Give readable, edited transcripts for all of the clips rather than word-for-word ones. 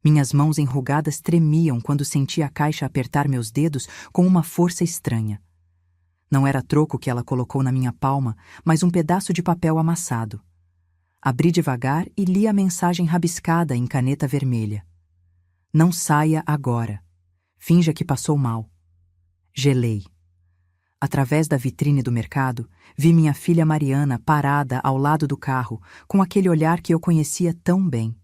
Minhas mãos enrugadas tremiam quando senti a caixa apertar meus dedos com uma força estranha. Não era troco que ela colocou na minha palma, mas um pedaço de papel amassado. Abri devagar e li a mensagem rabiscada em caneta vermelha. Não saia agora. Finja que passou mal. Gelei. Através da vitrine do mercado, vi minha filha Mariana parada ao lado do carro, com aquele olhar que eu conhecia tão bem.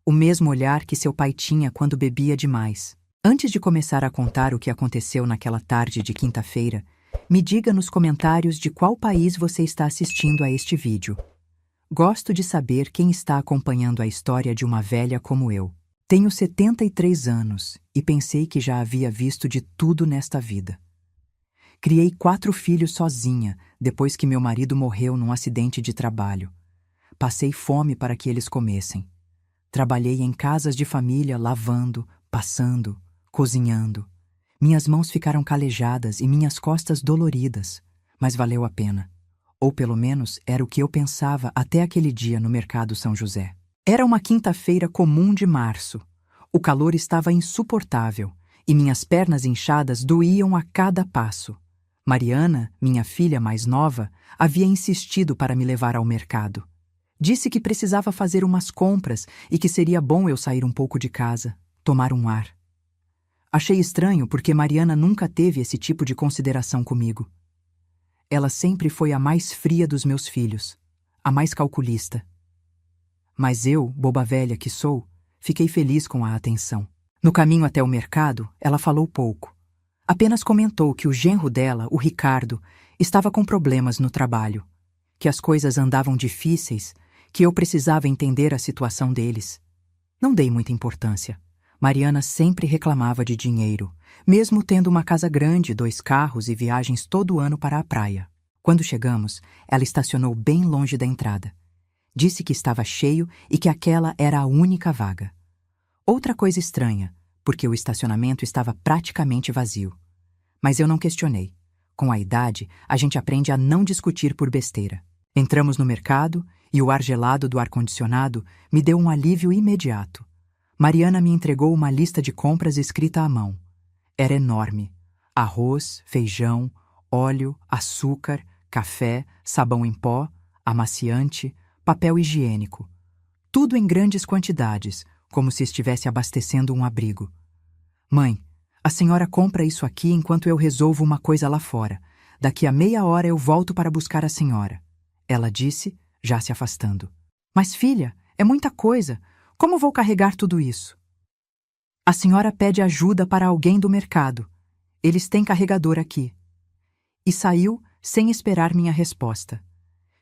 O mesmo olhar que seu pai tinha quando bebia demais. Antes de começar a contar o que aconteceu naquela tarde de quinta-feira, me diga nos comentários de qual país você está assistindo a este vídeo. Gosto de saber quem está acompanhando a história de uma velha como eu. Tenho 73 anos e pensei que já havia visto de tudo nesta vida. Criei 4 filhos sozinha depois que meu marido morreu num acidente de trabalho. Passei fome para que eles comessem. Trabalhei em casas de família lavando, passando, cozinhando. Minhas mãos ficaram calejadas e minhas costas doloridas, mas valeu a pena. Ou pelo menos era o que eu pensava até aquele dia no mercado São José. Era uma quinta-feira comum de março. O calor estava insuportável e minhas pernas inchadas doíam a cada passo. Mariana, minha filha mais nova, havia insistido para me levar ao mercado. Disse que precisava fazer umas compras e que seria bom eu sair um pouco de casa, tomar um ar. Achei estranho porque Mariana nunca teve esse tipo de consideração comigo. Ela sempre foi a mais fria dos meus filhos, a mais calculista. Mas eu, boba velha que sou, fiquei feliz com a atenção. No caminho até o mercado, ela falou pouco. Apenas comentou que o genro dela, o Ricardo, estava com problemas no trabalho, que as coisas andavam difíceis, que eu precisava entender a situação deles. Não dei muita importância. Mariana sempre reclamava de dinheiro, mesmo tendo uma casa grande, 2 carros e viagens todo ano para a praia. Quando chegamos, ela estacionou bem longe da entrada. Disse que estava cheio e que aquela era a única vaga. Outra coisa estranha, porque o estacionamento estava praticamente vazio. Mas eu não questionei. Com a idade, a gente aprende a não discutir por besteira. Entramos no mercado e o ar gelado do ar-condicionado me deu um alívio imediato. Mariana me entregou uma lista de compras escrita à mão. Era enorme. Arroz, feijão, óleo, açúcar, café, sabão em pó, amaciante, papel higiênico. Tudo em grandes quantidades, como se estivesse abastecendo um abrigo. Mãe, a senhora compra isso aqui enquanto eu resolvo uma coisa lá fora. Daqui a meia hora eu volto para buscar a senhora. Ela disse, já se afastando. Mas filha, é muita coisa. Como vou carregar tudo isso? A senhora pede ajuda para alguém do mercado. Eles têm carregador aqui. E saiu sem esperar minha resposta.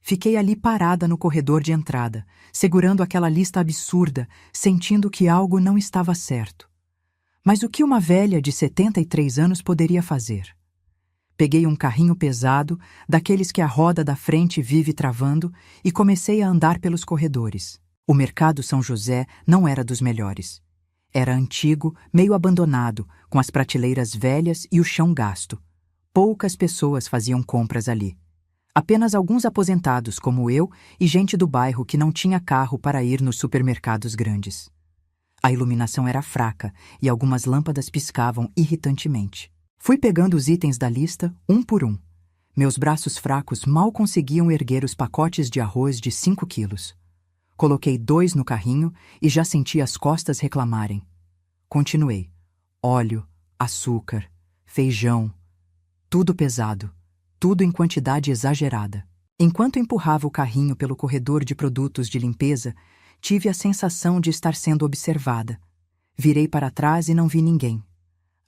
Fiquei ali parada no corredor de entrada, segurando aquela lista absurda, sentindo que algo não estava certo. Mas o que uma velha de 73 anos poderia fazer? Peguei um carrinho pesado, daqueles que a roda da frente vive travando, e comecei a andar pelos corredores. O mercado São José não era dos melhores. Era antigo, meio abandonado, com as prateleiras velhas e o chão gasto. Poucas pessoas faziam compras ali. Apenas alguns aposentados como eu e gente do bairro que não tinha carro para ir nos supermercados grandes. A iluminação era fraca e algumas lâmpadas piscavam irritantemente. Fui pegando os itens da lista, um por um. Meus braços fracos mal conseguiam erguer os pacotes de arroz de 5 quilos. Coloquei 2 no carrinho e já senti as costas reclamarem. Continuei. Óleo, açúcar, feijão. Tudo pesado. Tudo em quantidade exagerada. Enquanto empurrava o carrinho pelo corredor de produtos de limpeza, tive a sensação de estar sendo observada. Virei para trás e não vi ninguém.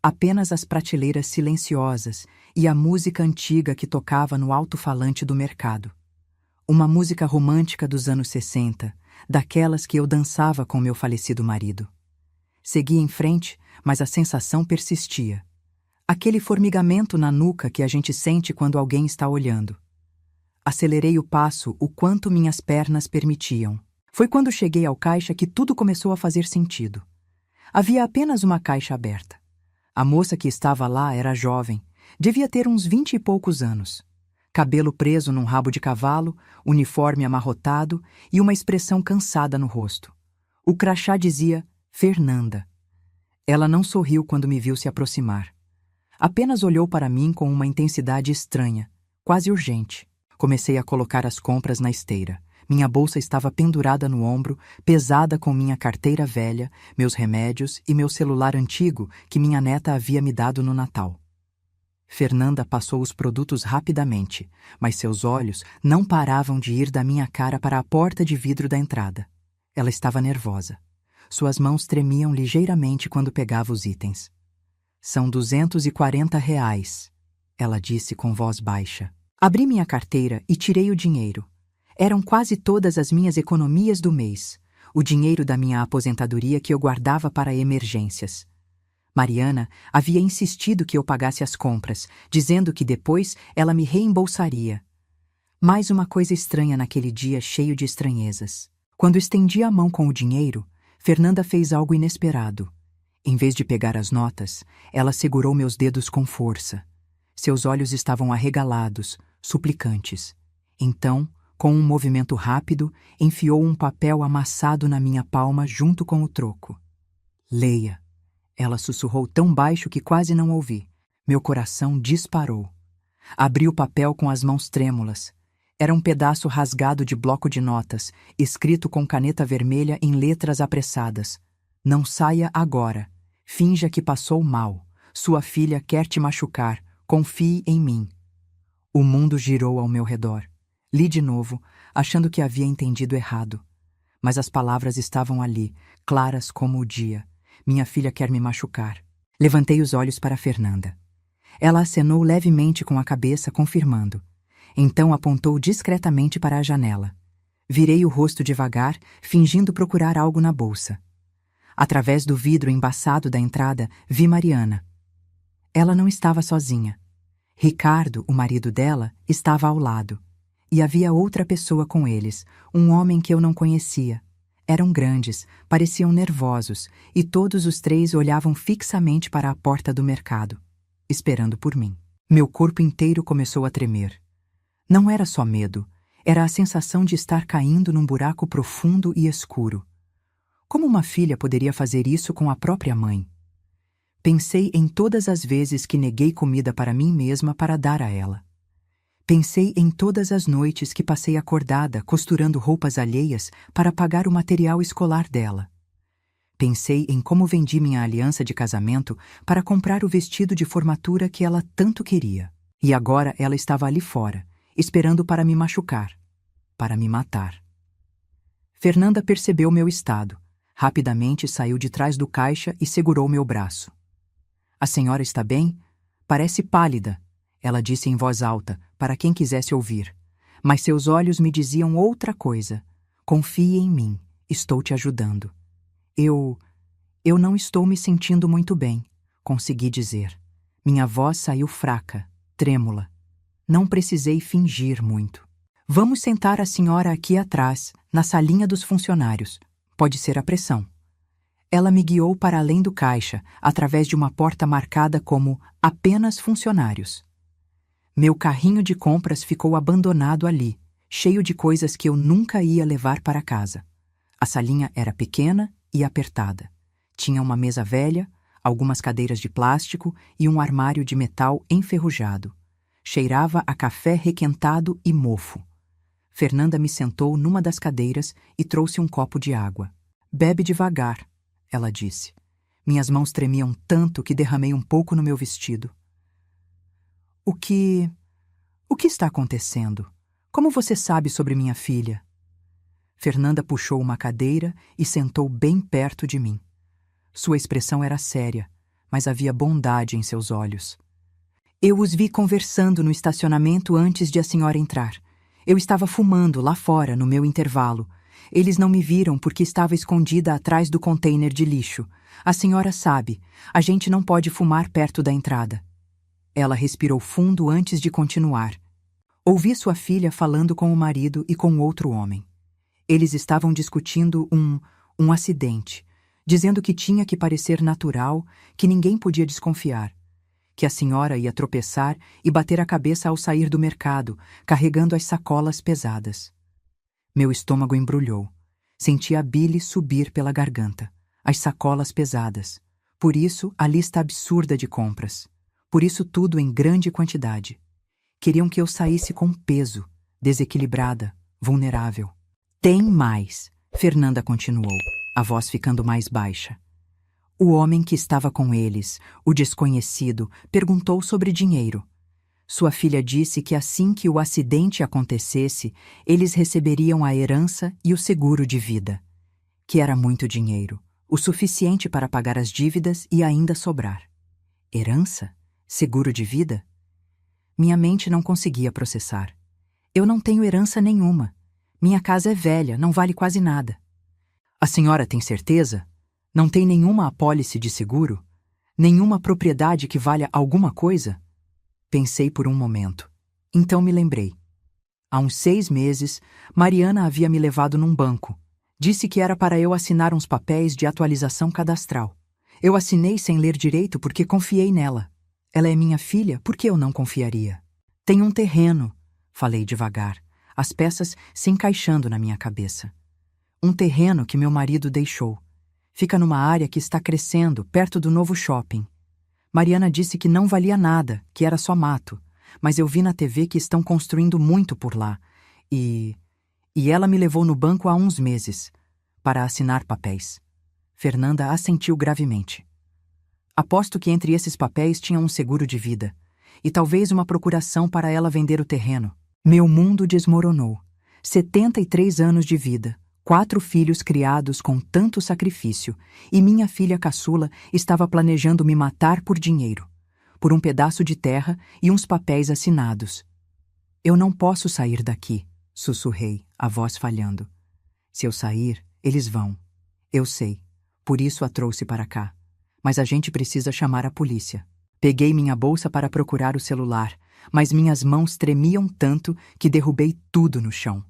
Apenas as prateleiras silenciosas e a música antiga que tocava no alto-falante do mercado. Uma música romântica dos anos 60, daquelas que eu dançava com meu falecido marido. Segui em frente, mas a sensação persistia. Aquele formigamento na nuca que a gente sente quando alguém está olhando. Acelerei o passo o quanto minhas pernas permitiam. Foi quando cheguei ao caixa que tudo começou a fazer sentido. Havia apenas uma caixa aberta. A moça que estava lá era jovem, devia ter uns 20 e poucos anos. Cabelo preso num rabo de cavalo, uniforme amarrotado e uma expressão cansada no rosto. O crachá dizia, Fernanda. Ela não sorriu quando me viu se aproximar. Apenas olhou para mim com uma intensidade estranha, quase urgente. Comecei a colocar as compras na esteira. Minha bolsa estava pendurada no ombro, pesada com minha carteira velha, meus remédios e meu celular antigo que minha neta havia me dado no Natal. Fernanda passou os produtos rapidamente, mas seus olhos não paravam de ir da minha cara para a porta de vidro da entrada. Ela estava nervosa. Suas mãos tremiam ligeiramente quando pegava os itens. São R$ 240, ela disse com voz baixa. Abri minha carteira e tirei o dinheiro. Eram quase todas as minhas economias do mês, o dinheiro da minha aposentadoria que eu guardava para emergências. Mariana havia insistido que eu pagasse as compras, dizendo que depois ela me reembolsaria. Mais uma coisa estranha naquele dia cheio de estranhezas. Quando estendi a mão com o dinheiro, Fernanda fez algo inesperado. Em vez de pegar as notas, ela segurou meus dedos com força. Seus olhos estavam arregalados, suplicantes. Então, com um movimento rápido, enfiou um papel amassado na minha palma junto com o troco. Leia. Ela sussurrou tão baixo que quase não ouvi. Meu coração disparou. Abri o papel com as mãos trêmulas. Era um pedaço rasgado de bloco de notas, escrito com caneta vermelha em letras apressadas. Não saia agora. Finja que passou mal. Sua filha quer te machucar. Confie em mim. O mundo girou ao meu redor. Li de novo, achando que havia entendido errado. Mas as palavras estavam ali, claras como o dia. Minha filha quer me machucar. Levantei os olhos para Fernanda. Ela acenou levemente com a cabeça, confirmando. Então apontou discretamente para a janela. Virei o rosto devagar, fingindo procurar algo na bolsa. Através do vidro embaçado da entrada, vi Mariana. Ela não estava sozinha. Ricardo, o marido dela, estava ao lado. E havia outra pessoa com eles, um homem que eu não conhecia. Eram grandes, pareciam nervosos, e todos os três olhavam fixamente para a porta do mercado, esperando por mim. Meu corpo inteiro começou a tremer. Não era só medo, era a sensação de estar caindo num buraco profundo e escuro. Como uma filha poderia fazer isso com a própria mãe? Pensei em todas as vezes que neguei comida para mim mesma para dar a ela. Pensei em todas as noites que passei acordada costurando roupas alheias para pagar o material escolar dela. Pensei em como vendi minha aliança de casamento para comprar o vestido de formatura que ela tanto queria. E agora ela estava ali fora, esperando para me machucar, para me matar. Fernanda percebeu meu estado. Rapidamente saiu de trás do caixa e segurou meu braço. A senhora está bem? Parece pálida, ela disse em voz alta, para quem quisesse ouvir. Mas seus olhos me diziam outra coisa. Confie em mim, estou te ajudando. Eu não estou me sentindo muito bem, consegui dizer. Minha voz saiu fraca, trêmula. Não precisei fingir muito. Vamos sentar a senhora aqui atrás, na salinha dos funcionários. Pode ser a pressão. Ela me guiou para além do caixa, através de uma porta marcada como apenas funcionários. Meu carrinho de compras ficou abandonado ali, cheio de coisas que eu nunca ia levar para casa. A salinha era pequena e apertada. Tinha uma mesa velha, algumas cadeiras de plástico e um armário de metal enferrujado. Cheirava a café requentado e mofo. Fernanda me sentou numa das cadeiras e trouxe um copo de água. Bebe devagar, ela disse. Minhas mãos tremiam tanto que derramei um pouco no meu vestido. O que está acontecendo? Como você sabe sobre minha filha? Fernanda puxou uma cadeira e sentou bem perto de mim. Sua expressão era séria, mas havia bondade em seus olhos. Eu os vi conversando no estacionamento antes de a senhora entrar. Eu estava fumando lá fora, no meu intervalo. Eles não me viram porque estava escondida atrás do container de lixo. A senhora sabe, a gente não pode fumar perto da entrada. Ela respirou fundo antes de continuar. Ouvi sua filha falando com o marido e com outro homem. Eles estavam discutindo um acidente, dizendo que tinha que parecer natural, que ninguém podia desconfiar. Que a senhora ia tropeçar e bater a cabeça ao sair do mercado, carregando as sacolas pesadas. Meu estômago embrulhou. Senti a bile subir pela garganta. as sacolas pesadas. Por isso, a lista absurda de compras. Por isso tudo em grande quantidade. Queriam que eu saísse com peso, desequilibrada, vulnerável. Tem mais, Fernanda continuou, a voz ficando mais baixa. O homem que estava com eles, o desconhecido, perguntou sobre dinheiro. Sua filha disse que assim que o acidente acontecesse, eles receberiam a herança e o seguro de vida. Que era muito dinheiro, o suficiente para pagar as dívidas e ainda sobrar. Herança? Seguro de vida? Minha mente não conseguia processar. Eu não tenho herança nenhuma. Minha casa é velha, não vale quase nada. A senhora tem certeza? Não tem nenhuma apólice de seguro? Nenhuma propriedade que valha alguma coisa? Pensei por um momento. Então me lembrei. Há uns 6 meses, Mariana havia me levado num banco. Disse que era para eu assinar uns papéis de atualização cadastral. Eu assinei sem ler direito porque confiei nela. Ela é minha filha, por que eu não confiaria? Tem um terreno, falei devagar, as peças se encaixando na minha cabeça. Um terreno que meu marido deixou. Fica numa área que está crescendo, perto do novo shopping. Mariana disse que não valia nada, que era só mato, mas eu vi na TV que estão construindo muito por lá. E ela me levou no banco há uns meses, para assinar papéis. Fernanda assentiu gravemente. Aposto que entre esses papéis tinha um seguro de vida, e talvez uma procuração para ela vender o terreno. Meu mundo desmoronou. 73 anos de vida. 4 filhos criados com tanto sacrifício, e minha filha caçula estava planejando me matar por dinheiro, por um pedaço de terra e uns papéis assinados. Eu não posso sair daqui, sussurrei, a voz falhando. Se eu sair, eles vão. Eu sei, por isso a trouxe para cá. Mas a gente precisa chamar a polícia. Peguei minha bolsa para procurar o celular, mas minhas mãos tremiam tanto que derrubei tudo no chão.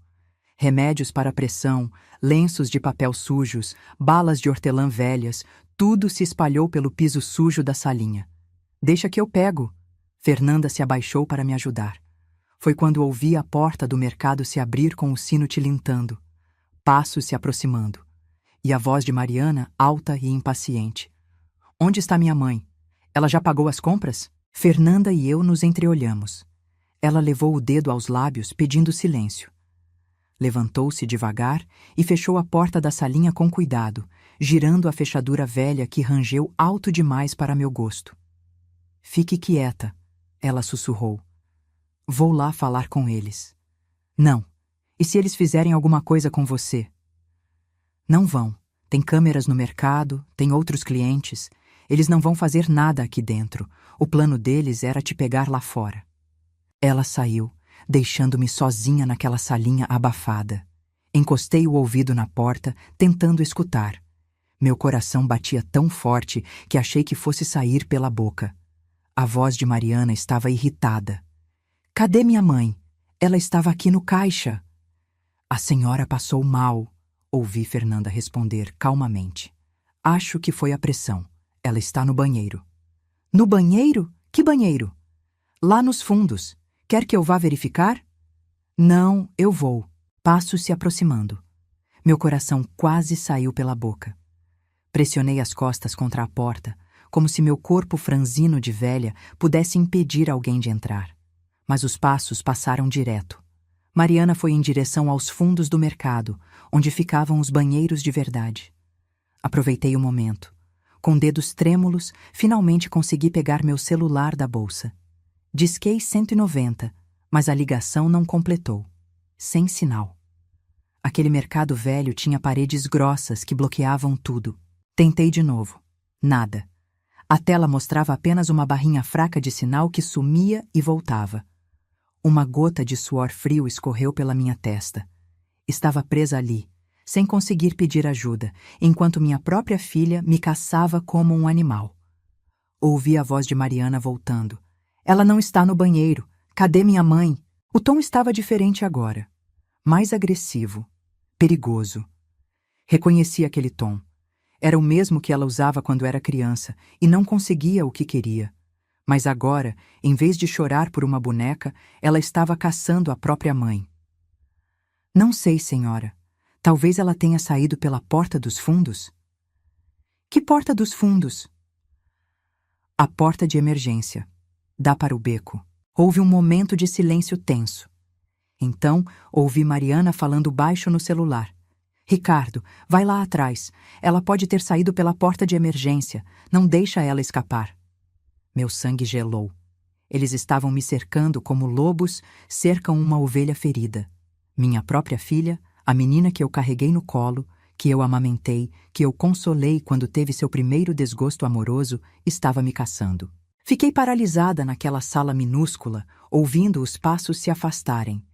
Remédios para pressão, lenços de papel sujos, balas de hortelã velhas, tudo se espalhou pelo piso sujo da salinha. Deixa que eu pego. Fernanda se abaixou para me ajudar. Foi quando ouvi a porta do mercado se abrir com o sino tilintando. Passos se aproximando. E a voz de Mariana, alta e impaciente. Onde está minha mãe? Ela já pagou as compras? Fernanda e eu nos entreolhamos. Ela levou o dedo aos lábios, pedindo silêncio. Levantou-se devagar e fechou a porta da salinha com cuidado, girando a fechadura velha que rangeu alto demais para meu gosto. Fique quieta, ela sussurrou. Vou lá falar com eles. Não. E se eles fizerem alguma coisa com você? Não vão. Tem câmeras no mercado, tem outros clientes. Eles não vão fazer nada aqui dentro. O plano deles era te pegar lá fora. Ela saiu, deixando-me sozinha naquela salinha abafada. Encostei o ouvido na porta, tentando escutar. Meu coração batia tão forte que achei que fosse sair pela boca. A voz de Mariana estava irritada. Cadê minha mãe? Ela estava aqui no caixa. A senhora passou mal, ouvi Fernanda responder calmamente. Acho que foi a pressão. Ela está no banheiro. No banheiro? Que banheiro? Lá nos fundos. Quer que eu vá verificar? Não, eu vou. Passos se aproximando. Meu coração quase saiu pela boca. Pressionei as costas contra a porta, como se meu corpo franzino de velha pudesse impedir alguém de entrar. Mas os passos passaram direto. Mariana foi em direção aos fundos do mercado, onde ficavam os banheiros de verdade. Aproveitei o momento. Com dedos trêmulos, finalmente consegui pegar meu celular da bolsa. Disquei 190, mas a ligação não completou. Sem sinal. Aquele mercado velho tinha paredes grossas que bloqueavam tudo. Tentei de novo. Nada. A tela mostrava apenas uma barrinha fraca de sinal que sumia e voltava. Uma gota de suor frio escorreu pela minha testa. Estava presa ali, sem conseguir pedir ajuda, enquanto minha própria filha me caçava como um animal. Ouvi a voz de Mariana voltando. Ela não está no banheiro. Cadê minha mãe? O tom estava diferente agora. Mais agressivo. Perigoso. Reconheci aquele tom. Era o mesmo que ela usava quando era criança e não conseguia o que queria. Mas agora, em vez de chorar por uma boneca, ela estava caçando a própria mãe. Não sei, senhora. Talvez ela tenha saído pela porta dos fundos? Que porta dos fundos? A porta de emergência. Dá para o beco. Houve um momento de silêncio tenso. Então, ouvi Mariana falando baixo no celular. Ricardo, vai lá atrás. Ela pode ter saído pela porta de emergência. Não deixa ela escapar. Meu sangue gelou. Eles estavam me cercando como lobos cercam uma ovelha ferida. Minha própria filha, a menina que eu carreguei no colo, que eu amamentei, que eu consolei quando teve seu primeiro desgosto amoroso, estava me caçando. Fiquei paralisada naquela sala minúscula, ouvindo os passos se afastarem.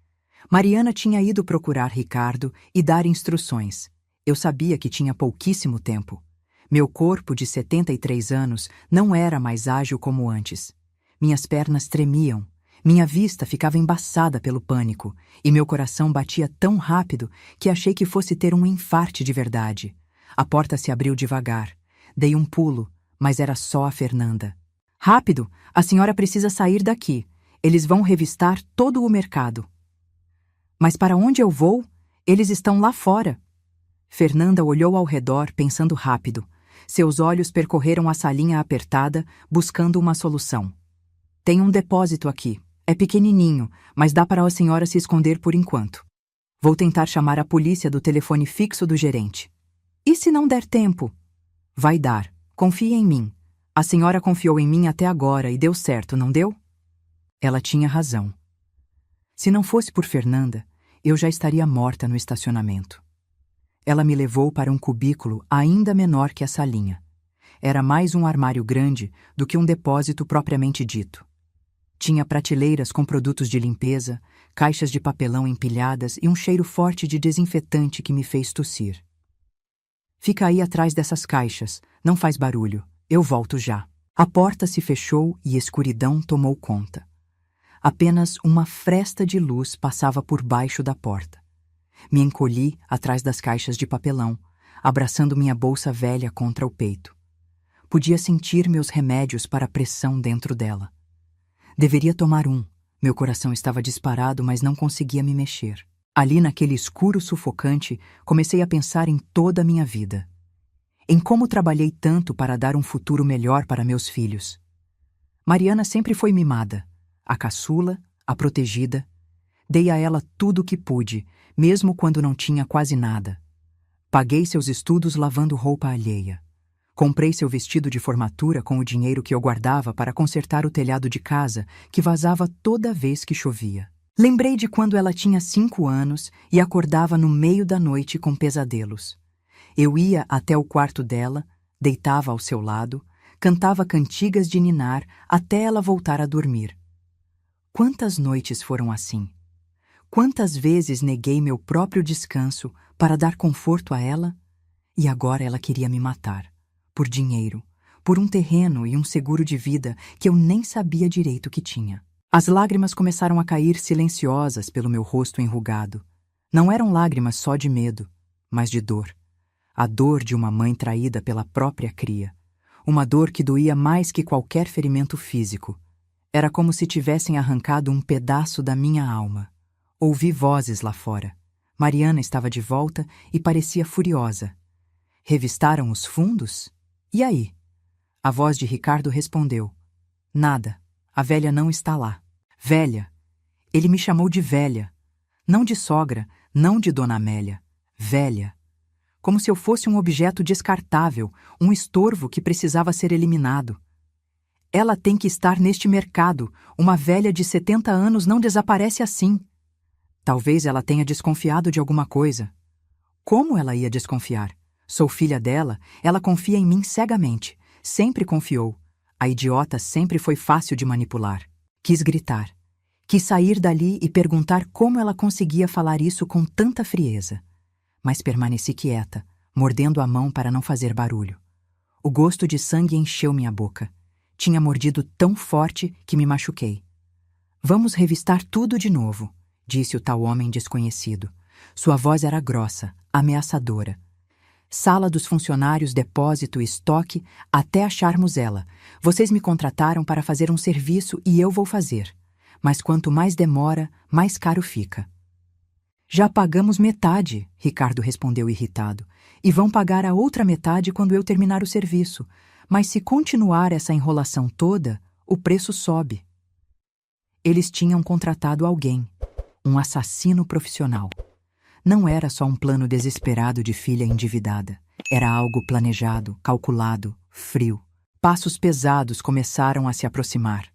Mariana tinha ido procurar Ricardo e dar instruções. Eu sabia que tinha pouquíssimo tempo. Meu corpo de 73 anos não era mais ágil como antes. Minhas pernas tremiam, minha vista ficava embaçada pelo pânico e meu coração batia tão rápido que achei que fosse ter um infarte de verdade. A porta se abriu devagar. Dei um pulo, mas era só a Fernanda. Rápido, a senhora precisa sair daqui. Eles vão revistar todo o mercado. Mas para onde eu vou? Eles estão lá fora. Fernanda olhou ao redor, pensando rápido. Seus olhos percorreram a salinha apertada, buscando uma solução. Tem um depósito aqui. É pequenininho, mas dá para a senhora se esconder por enquanto. Vou tentar chamar a polícia do telefone fixo do gerente. E se não der tempo? Vai dar. Confie em mim. A senhora confiou em mim até agora e deu certo, não deu? Ela tinha razão. Se não fosse por Fernanda, eu já estaria morta no estacionamento. Ela me levou para um cubículo ainda menor que a salinha. Era mais um armário grande do que um depósito propriamente dito. Tinha prateleiras com produtos de limpeza, caixas de papelão empilhadas e um cheiro forte de desinfetante que me fez tossir. Fica aí atrás dessas caixas, não faz barulho, eu volto já. A porta se fechou e escuridão tomou conta. Apenas uma fresta de luz passava por baixo da porta. Me encolhi atrás das caixas de papelão, abraçando minha bolsa velha contra o peito. Podia sentir meus remédios para a pressão dentro dela. Deveria tomar um. Meu coração estava disparado, mas não conseguia me mexer. Ali naquele escuro sufocante, comecei a pensar em toda a minha vida. Em como trabalhei tanto para dar um futuro melhor para meus filhos. Mariana sempre foi mimada. A caçula, a protegida. Dei a ela tudo o que pude, mesmo quando não tinha quase nada. Paguei seus estudos lavando roupa alheia. Comprei seu vestido de formatura com o dinheiro que eu guardava para consertar o telhado de casa, que vazava toda vez que chovia. Lembrei de quando ela tinha 5 anos e acordava no meio da noite com pesadelos. Eu ia até o quarto dela, deitava ao seu lado, cantava cantigas de ninar até ela voltar a dormir. Quantas noites foram assim? Quantas vezes neguei meu próprio descanso para dar conforto a ela? E agora ela queria me matar. Por dinheiro, por um terreno e um seguro de vida que eu nem sabia direito que tinha. As lágrimas começaram a cair silenciosas pelo meu rosto enrugado. Não eram lágrimas só de medo, mas de dor. A dor de uma mãe traída pela própria cria. Uma dor que doía mais que qualquer ferimento físico. Era como se tivessem arrancado um pedaço da minha alma. Ouvi vozes lá fora. Mariana estava de volta e parecia furiosa. Revistaram os fundos? E aí? A voz de Ricardo respondeu. Nada. A velha não está lá. Velha. Ele me chamou de velha. Não de sogra, não de Dona Amélia. Velha. Como se eu fosse um objeto descartável, um estorvo que precisava ser eliminado. Ela tem que estar neste mercado. Uma velha de 70 anos não desaparece assim. Talvez ela tenha desconfiado de alguma coisa. Como ela ia desconfiar? Sou filha dela, ela confia em mim cegamente. Sempre confiou. A idiota sempre foi fácil de manipular. Quis gritar. Quis sair dali e perguntar como ela conseguia falar isso com tanta frieza. Mas permaneci quieta, mordendo a mão para não fazer barulho. O gosto de sangue encheu minha boca. Tinha mordido tão forte que me machuquei. Vamos revistar tudo de novo, disse o tal homem desconhecido. Sua voz era grossa, ameaçadora. Sala dos funcionários, depósito, estoque, até acharmos ela. Vocês me contrataram para fazer um serviço e eu vou fazer. Mas quanto mais demora, mais caro fica. Já pagamos metade, Ricardo respondeu irritado, e vão pagar a outra metade quando eu terminar o serviço. Mas se continuar essa enrolação toda, o preço sobe. Eles tinham contratado alguém, um assassino profissional. Não era só um plano desesperado de filha endividada. Era algo planejado, calculado, frio. Passos pesados começaram a se aproximar.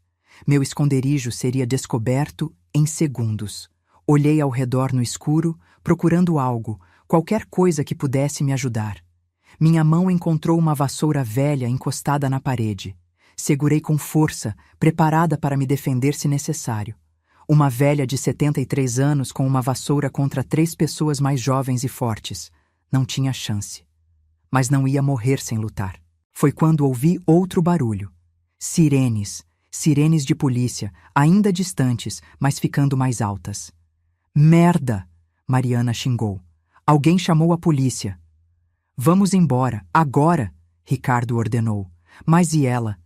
Meu esconderijo seria descoberto em segundos. Olhei ao redor no escuro, procurando algo, qualquer coisa que pudesse me ajudar. Minha mão encontrou uma vassoura velha encostada na parede. Segurei com força, preparada para me defender se necessário. Uma velha de 73 anos com uma vassoura contra 3 pessoas mais jovens e fortes. Não tinha chance. Mas não ia morrer sem lutar. Foi quando ouvi outro barulho. Sirenes. Sirenes de polícia, ainda distantes, mas ficando mais altas. Merda! Mariana xingou. Alguém chamou a polícia. Vamos embora, agora! Ricardo ordenou. Mas e ela?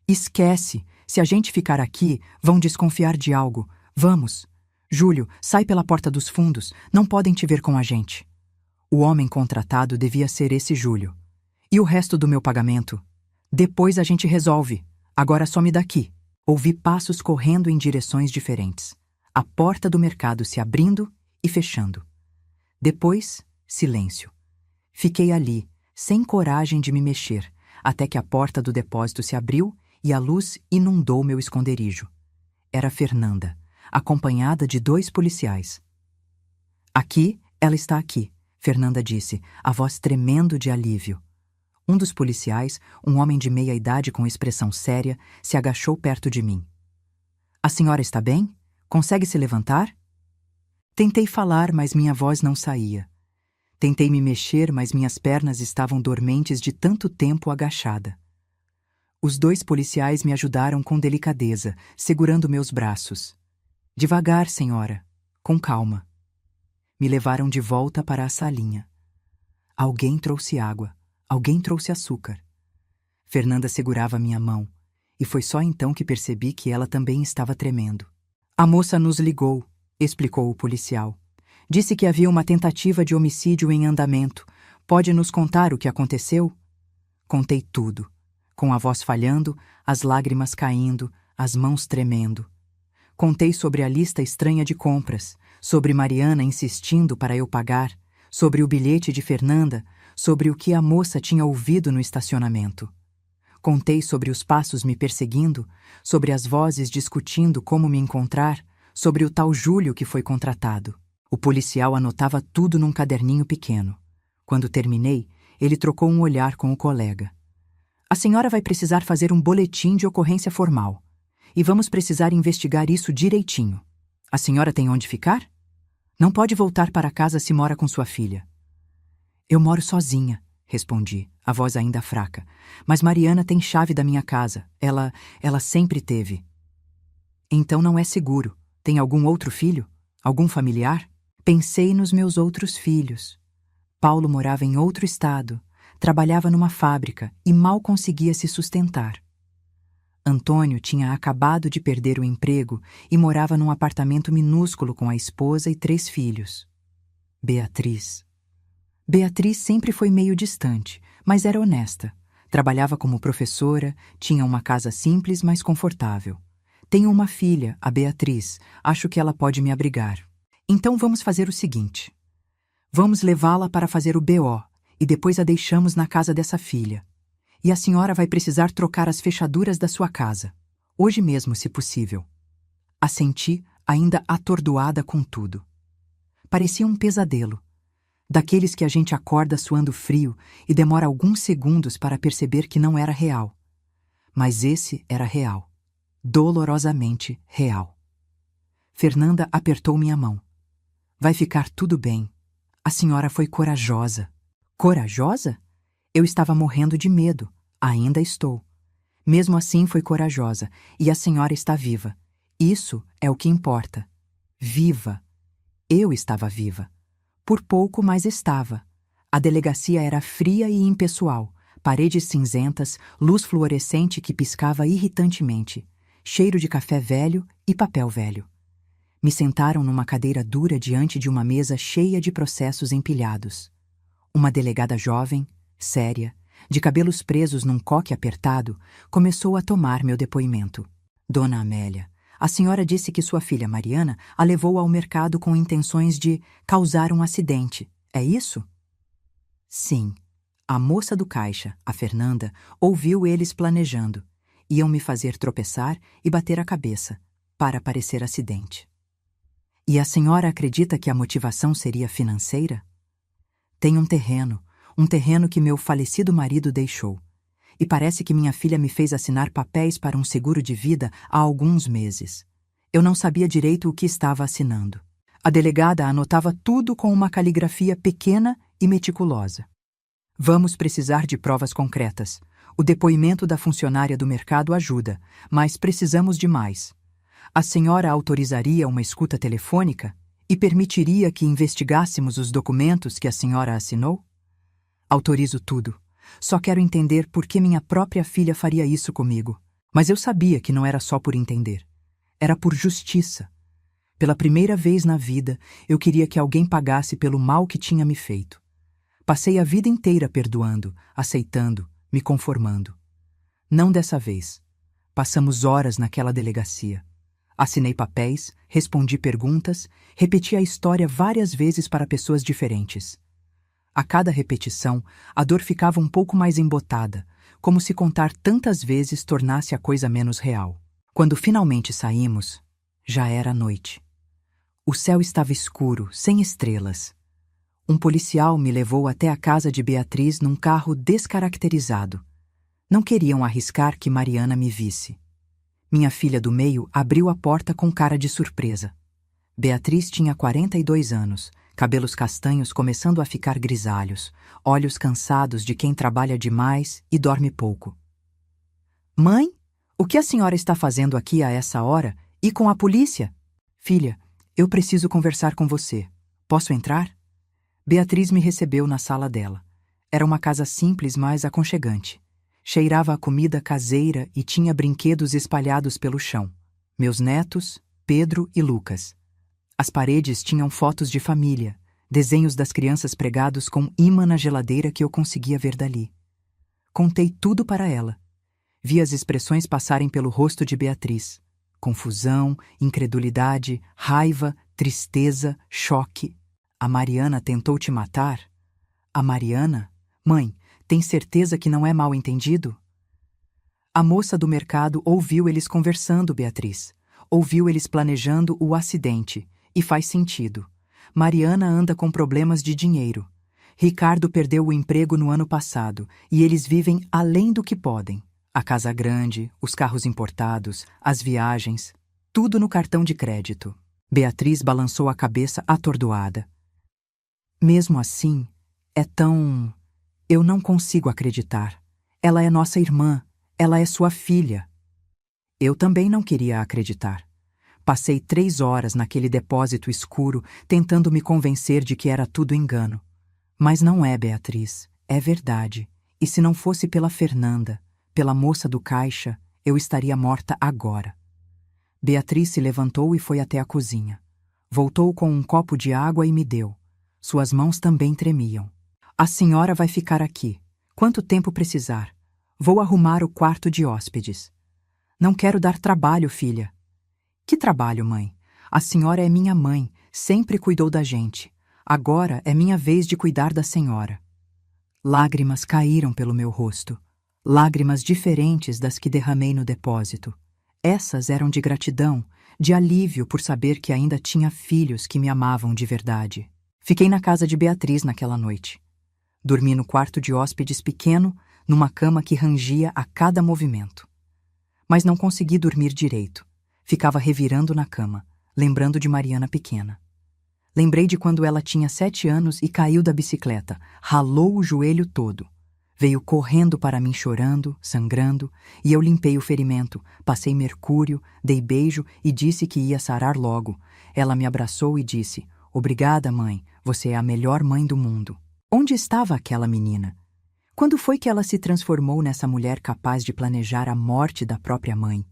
Esquece! Se a gente ficar aqui, vão desconfiar de algo. Vamos! Júlio, sai pela porta dos fundos. Não podem te ver com a gente. O homem contratado devia ser esse Júlio. E o resto do meu pagamento? Depois a gente resolve. Agora some daqui. Ouvi passos correndo em direções diferentes. A porta do mercado se abrindo e fechando. Depois, silêncio. Fiquei ali, sem coragem de me mexer, até que a porta do depósito se abriu e a luz inundou meu esconderijo. Era Fernanda, acompanhada de 2 policiais. Aqui, ela está aqui, Fernanda disse, a voz tremendo de alívio. Um dos policiais, um homem de meia idade com expressão séria, se agachou perto de mim. A senhora está bem? Consegue se levantar? Tentei falar, mas minha voz não saía. Tentei me mexer, mas minhas pernas estavam dormentes de tanto tempo agachada. Os 2 policiais me ajudaram com delicadeza, segurando meus braços. Devagar, senhora. Com calma. Me levaram de volta para a salinha. Alguém trouxe água. Alguém trouxe açúcar. Fernanda segurava minha mão, e foi só então que percebi que ela também estava tremendo. A moça nos ligou, explicou o policial. Disse que havia uma tentativa de homicídio em andamento. Pode nos contar o que aconteceu? Contei tudo, com a voz falhando, as lágrimas caindo, as mãos tremendo. Contei sobre a lista estranha de compras, sobre Mariana insistindo para eu pagar, sobre o bilhete de Fernanda, sobre o que a moça tinha ouvido no estacionamento. Contei sobre os passos me perseguindo, sobre as vozes discutindo como me encontrar, sobre o tal Júlio que foi contratado. O policial anotava tudo num caderninho pequeno. Quando terminei, ele trocou um olhar com o colega. A senhora vai precisar fazer um boletim de ocorrência formal. E vamos precisar investigar isso direitinho. A senhora tem onde ficar? Não pode voltar para casa se mora com sua filha. Eu moro sozinha, respondi, a voz ainda fraca. Mas Mariana tem chave da minha casa. Ela sempre teve. Então não é seguro. Tem algum outro filho? Algum familiar? Pensei nos meus outros filhos. Paulo morava em outro estado, trabalhava numa fábrica e mal conseguia se sustentar. Antônio tinha acabado de perder o emprego e morava num apartamento minúsculo com a esposa e 3 filhos. Beatriz sempre foi meio distante, mas era honesta. Trabalhava como professora, tinha uma casa simples, mas confortável. Tenho uma filha, a Beatriz. Acho que ela pode me abrigar. Então vamos fazer o seguinte. Vamos levá-la para fazer o BO e depois a deixamos na casa dessa filha. E a senhora vai precisar trocar as fechaduras da sua casa. Hoje mesmo, se possível. Assenti, ainda atordoada com tudo. Parecia um pesadelo. Daqueles que a gente acorda suando frio e demora alguns segundos para perceber que não era real. Mas esse era real. Dolorosamente real. Fernanda apertou minha mão. Vai ficar tudo bem. A senhora foi corajosa. Corajosa? Eu estava morrendo de medo. Ainda estou. Mesmo assim foi corajosa, e a senhora está viva. Isso é o que importa. Viva. Eu estava viva. Por pouco, mas estava. A delegacia era fria e impessoal. Paredes cinzentas, luz fluorescente que piscava irritantemente, cheiro de café velho e papel velho. Me sentaram numa cadeira dura diante de uma mesa cheia de processos empilhados. Uma delegada jovem, séria, de cabelos presos num coque apertado, começou a tomar meu depoimento. Dona Amélia, a senhora disse que sua filha Mariana a levou ao mercado com intenções de causar um acidente. É isso? Sim. A moça do caixa, a Fernanda, ouviu eles planejando. Iam me fazer tropeçar e bater a cabeça, para parecer acidente. E a senhora acredita que a motivação seria financeira? Tem um terreno que meu falecido marido deixou. E parece que minha filha me fez assinar papéis para um seguro de vida há alguns meses. Eu não sabia direito o que estava assinando. A delegada anotava tudo com uma caligrafia pequena e meticulosa. Vamos precisar de provas concretas. O depoimento da funcionária do mercado ajuda, mas precisamos de mais. A senhora autorizaria uma escuta telefônica e permitiria que investigássemos os documentos que a senhora assinou? Autorizo tudo. Só quero entender por que minha própria filha faria isso comigo. Mas eu sabia que não era só por entender. Era por justiça. Pela primeira vez na vida, eu queria que alguém pagasse pelo mal que tinha me feito. Passei a vida inteira perdoando, aceitando, me conformando. Não dessa vez. Passamos horas naquela delegacia. Assinei papéis, respondi perguntas, repeti a história várias vezes para pessoas diferentes. A cada repetição, a dor ficava um pouco mais embotada, como se contar tantas vezes tornasse a coisa menos real. Quando finalmente saímos, já era noite. O céu estava escuro, sem estrelas. Um policial me levou até a casa de Beatriz num carro descaracterizado. Não queriam arriscar que Mariana me visse. Minha filha do meio abriu a porta com cara de surpresa. Beatriz tinha 42 anos, cabelos castanhos começando a ficar grisalhos, olhos cansados de quem trabalha demais e dorme pouco. Mãe, o que a senhora está fazendo aqui a essa hora e com a polícia? Filha, eu preciso conversar com você. Posso entrar? Beatriz me recebeu na sala dela. Era uma casa simples, mas aconchegante. Cheirava a comida caseira e tinha brinquedos espalhados pelo chão. Meus netos, Pedro e Lucas. As paredes tinham fotos de família, desenhos das crianças pregados com imã na geladeira que eu conseguia ver dali. Contei tudo para ela. Vi as expressões passarem pelo rosto de Beatriz. Confusão, incredulidade, raiva, tristeza, choque. A Mariana tentou te matar? A Mariana? Mãe, tem certeza que não é mal entendido? A moça do mercado ouviu eles conversando, Beatriz. Ouviu eles planejando o acidente. E faz sentido. Mariana anda com problemas de dinheiro. Ricardo perdeu o emprego no ano passado e eles vivem além do que podem. A casa grande, os carros importados, as viagens, tudo no cartão de crédito. Beatriz balançou a cabeça atordoada. Mesmo assim, é tão... Eu não consigo acreditar. Ela é nossa irmã. Ela é sua filha. Eu também não queria acreditar. Passei 3 horas naquele depósito escuro tentando me convencer de que era tudo engano. Mas não é, Beatriz. É verdade. E se não fosse pela Fernanda, pela moça do caixa, eu estaria morta agora. Beatriz se levantou e foi até a cozinha. Voltou com um copo de água e me deu. Suas mãos também tremiam. A senhora vai ficar aqui. Quanto tempo precisar? Vou arrumar o quarto de hóspedes. Não quero dar trabalho, filha. Que trabalho, mãe? A senhora é minha mãe, sempre cuidou da gente. Agora é minha vez de cuidar da senhora. Lágrimas caíram pelo meu rosto. Lágrimas diferentes das que derramei no depósito. Essas eram de gratidão, de alívio por saber que ainda tinha filhos que me amavam de verdade. Fiquei na casa de Beatriz naquela noite. Dormi no quarto de hóspedes pequeno, numa cama que rangia a cada movimento. Mas não consegui dormir direito. Ficava revirando na cama, lembrando de Mariana pequena. Lembrei de quando ela tinha 7 anos e caiu da bicicleta, ralou o joelho todo. Veio correndo para mim chorando, sangrando, e eu limpei o ferimento, passei mercúrio, dei beijo e disse que ia sarar logo. Ela me abraçou e disse: "Obrigada, mãe, você é a melhor mãe do mundo." Onde estava aquela menina? Quando foi que ela se transformou nessa mulher capaz de planejar a morte da própria mãe?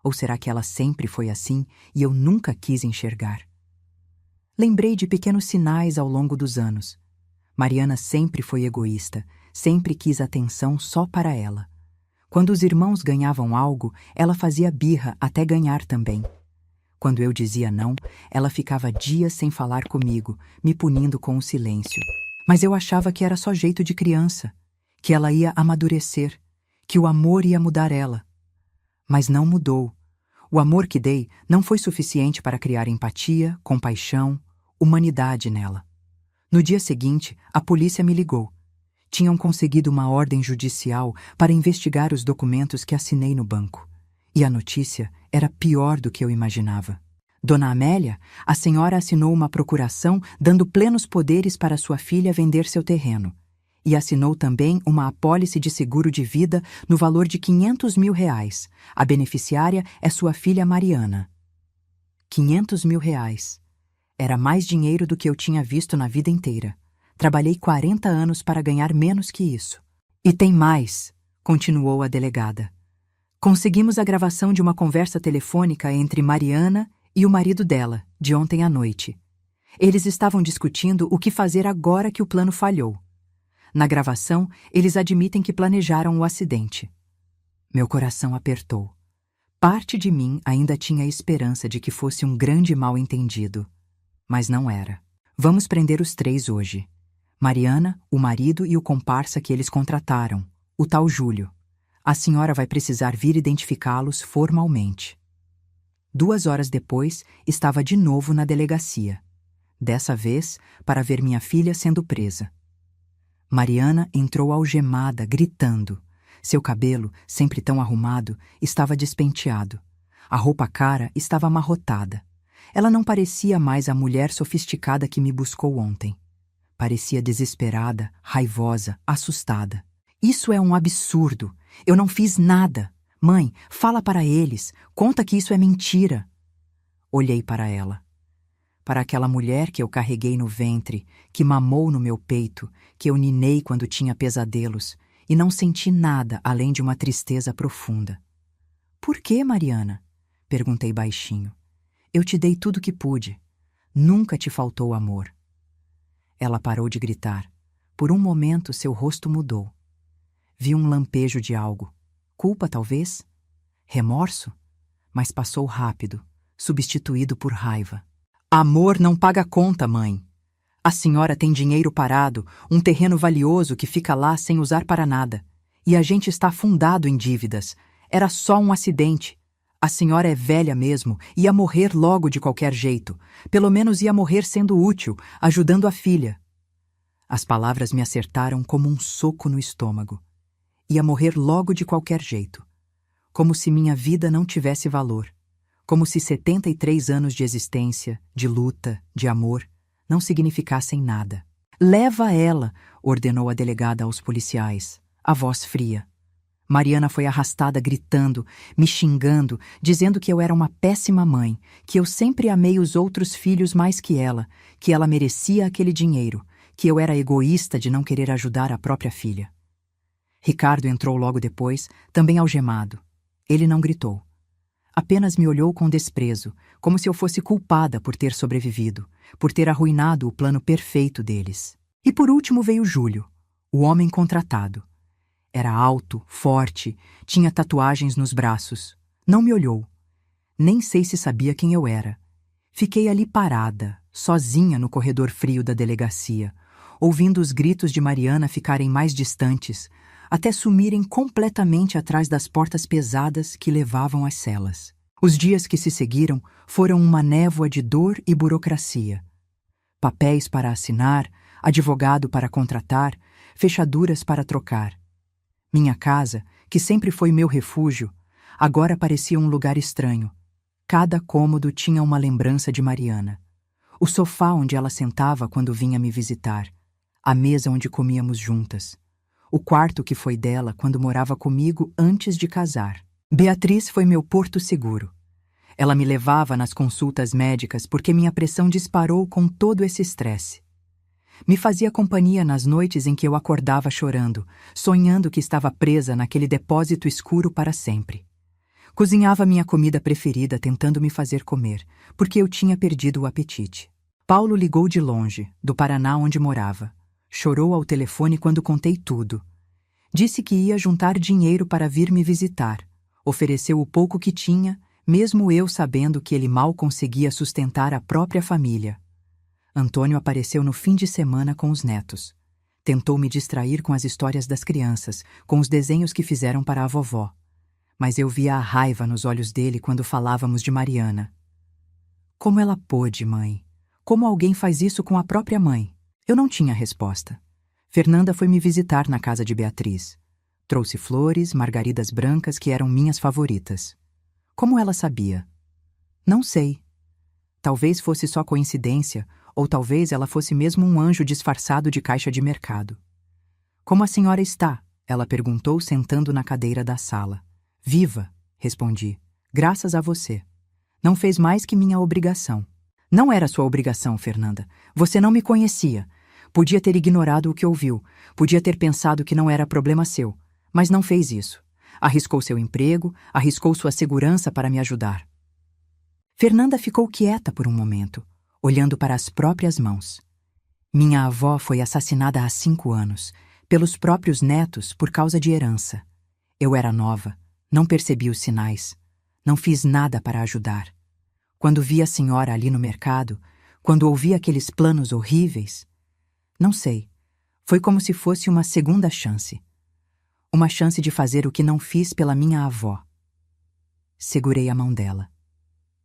Ou será que ela sempre foi assim e eu nunca quis enxergar? Lembrei de pequenos sinais ao longo dos anos. Mariana sempre foi egoísta, sempre quis atenção só para ela. Quando os irmãos ganhavam algo, ela fazia birra até ganhar também. Quando eu dizia não, ela ficava dias sem falar comigo, me punindo com o silêncio. Mas eu achava que era só jeito de criança, que ela ia amadurecer, que o amor ia mudar ela. Mas não mudou. O amor que dei não foi suficiente para criar empatia, compaixão, humanidade nela. No dia seguinte, a polícia me ligou. Tinham conseguido uma ordem judicial para investigar os documentos que assinei no banco. E a notícia era pior do que eu imaginava. Dona Amélia, a senhora assinou uma procuração dando plenos poderes para sua filha vender seu terreno. E assinou também uma apólice de seguro de vida no valor de R$500 mil. A beneficiária é sua filha Mariana. R$500 mil. Era mais dinheiro do que eu tinha visto na vida inteira. Trabalhei 40 anos para ganhar menos que isso. E tem mais, continuou a delegada. Conseguimos a gravação de uma conversa telefônica entre Mariana e o marido dela, de ontem à noite. Eles estavam discutindo o que fazer agora que o plano falhou. Na gravação, eles admitem que planejaram o acidente. Meu coração apertou. Parte de mim ainda tinha a esperança de que fosse um grande mal-entendido. Mas não era. Vamos prender os 3 hoje. Mariana, o marido e o comparsa que eles contrataram, o tal Júlio. A senhora vai precisar vir identificá-los formalmente. 2 horas depois, estava de novo na delegacia. Dessa vez, para ver minha filha sendo presa. Mariana entrou algemada, gritando. Seu cabelo, sempre tão arrumado, estava despenteado. A roupa cara estava amarrotada. Ela não parecia mais a mulher sofisticada que me buscou ontem. Parecia desesperada, raivosa, assustada. Isso é um absurdo. Eu não fiz nada. Mãe, fala para eles. Conta que isso é mentira. Olhei para ela. Para aquela mulher que eu carreguei no ventre, que mamou no meu peito, que eu ninei quando tinha pesadelos, e não senti nada além de uma tristeza profunda. Por que, Mariana? Perguntei baixinho. Eu te dei tudo que pude. Nunca te faltou amor. Ela parou de gritar. Por um momento, seu rosto mudou. Vi um lampejo de algo. Culpa, talvez? Remorso? Mas passou rápido, substituído por raiva. Amor não paga conta, mãe. A senhora tem dinheiro parado, um terreno valioso que fica lá sem usar para nada. E a gente está afundado em dívidas. Era só um acidente. A senhora é velha mesmo, ia morrer logo de qualquer jeito. Pelo menos ia morrer sendo útil, ajudando a filha. As palavras me acertaram como um soco no estômago. Ia morrer logo de qualquer jeito. Como se minha vida não tivesse valor. Como se 73 anos de existência, de luta, de amor, não significassem nada. Leva ela, ordenou a delegada aos policiais, a voz fria. Mariana foi arrastada gritando, me xingando, dizendo que eu era uma péssima mãe, que eu sempre amei os outros filhos mais que ela merecia aquele dinheiro, que eu era egoísta de não querer ajudar a própria filha. Ricardo entrou logo depois, também algemado. Ele não gritou. Apenas me olhou com desprezo, como se eu fosse culpada por ter sobrevivido, por ter arruinado o plano perfeito deles. E por último veio Júlio, o homem contratado. Era alto, forte, tinha tatuagens nos braços. Não me olhou. Nem sei se sabia quem eu era. Fiquei ali parada, sozinha no corredor frio da delegacia, ouvindo os gritos de Mariana ficarem mais distantes, até sumirem completamente atrás das portas pesadas que levavam às celas. Os dias que se seguiram foram uma névoa de dor e burocracia. Papéis para assinar, advogado para contratar, fechaduras para trocar. Minha casa, que sempre foi meu refúgio, agora parecia um lugar estranho. Cada cômodo tinha uma lembrança de Mariana. O sofá onde ela sentava quando vinha me visitar. A mesa onde comíamos juntas. O quarto que foi dela quando morava comigo antes de casar. Beatriz foi meu porto seguro. Ela me levava nas consultas médicas porque minha pressão disparou com todo esse estresse. Me fazia companhia nas noites em que eu acordava chorando, sonhando que estava presa naquele depósito escuro para sempre. Cozinhava minha comida preferida tentando me fazer comer, porque eu tinha perdido o apetite. Paulo ligou de longe, do Paraná onde morava. Chorou ao telefone quando contei tudo. Disse que ia juntar dinheiro para vir me visitar. Ofereceu o pouco que tinha, mesmo eu sabendo que ele mal conseguia sustentar a própria família. Antônio apareceu no fim de semana com os netos. Tentou me distrair com as histórias das crianças, com os desenhos que fizeram para a vovó. Mas eu via a raiva nos olhos dele quando falávamos de Mariana. Como ela pôde, mãe? Como alguém faz isso com a própria mãe? Eu não tinha resposta. Fernanda foi me visitar na casa de Beatriz. Trouxe flores, margaridas brancas que eram minhas favoritas. Como ela sabia? Não sei. Talvez fosse só coincidência, ou talvez ela fosse mesmo um anjo disfarçado de caixa de mercado. Como a senhora está? Ela perguntou sentando na cadeira da sala. Viva, respondi. Graças a você. Não fez mais que minha obrigação. Não era sua obrigação, Fernanda. Você não me conhecia. Podia ter ignorado o que ouviu. Podia ter pensado que não era problema seu. Mas não fez isso. Arriscou seu emprego, arriscou sua segurança para me ajudar. Fernanda ficou quieta por um momento, olhando para as próprias mãos. Minha avó foi assassinada há 5 anos, pelos próprios netos por causa de herança. Eu era nova, não percebi os sinais, não fiz nada para ajudar. Quando vi a senhora ali no mercado, quando ouvi aqueles planos horríveis, não sei, foi como se fosse uma segunda chance. Uma chance de fazer o que não fiz pela minha avó. Segurei a mão dela.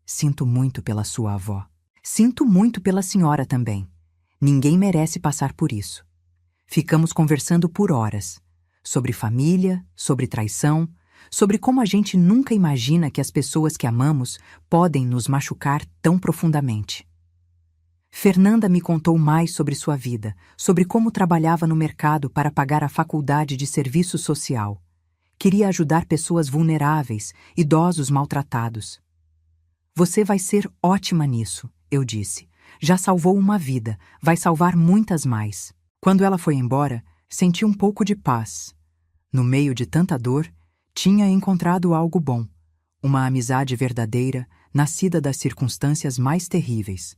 Sinto muito pela sua avó. Sinto muito pela senhora também. Ninguém merece passar por isso. Ficamos conversando por horas. Sobre família, sobre traição, sobre como a gente nunca imagina que as pessoas que amamos podem nos machucar tão profundamente. Fernanda me contou mais sobre sua vida, sobre como trabalhava no mercado para pagar a faculdade de serviço social. Queria ajudar pessoas vulneráveis, idosos maltratados. Você vai ser ótima nisso, eu disse. Já salvou uma vida, vai salvar muitas mais. Quando ela foi embora, senti um pouco de paz. No meio de tanta dor, tinha encontrado algo bom. Uma amizade verdadeira, nascida das circunstâncias mais terríveis.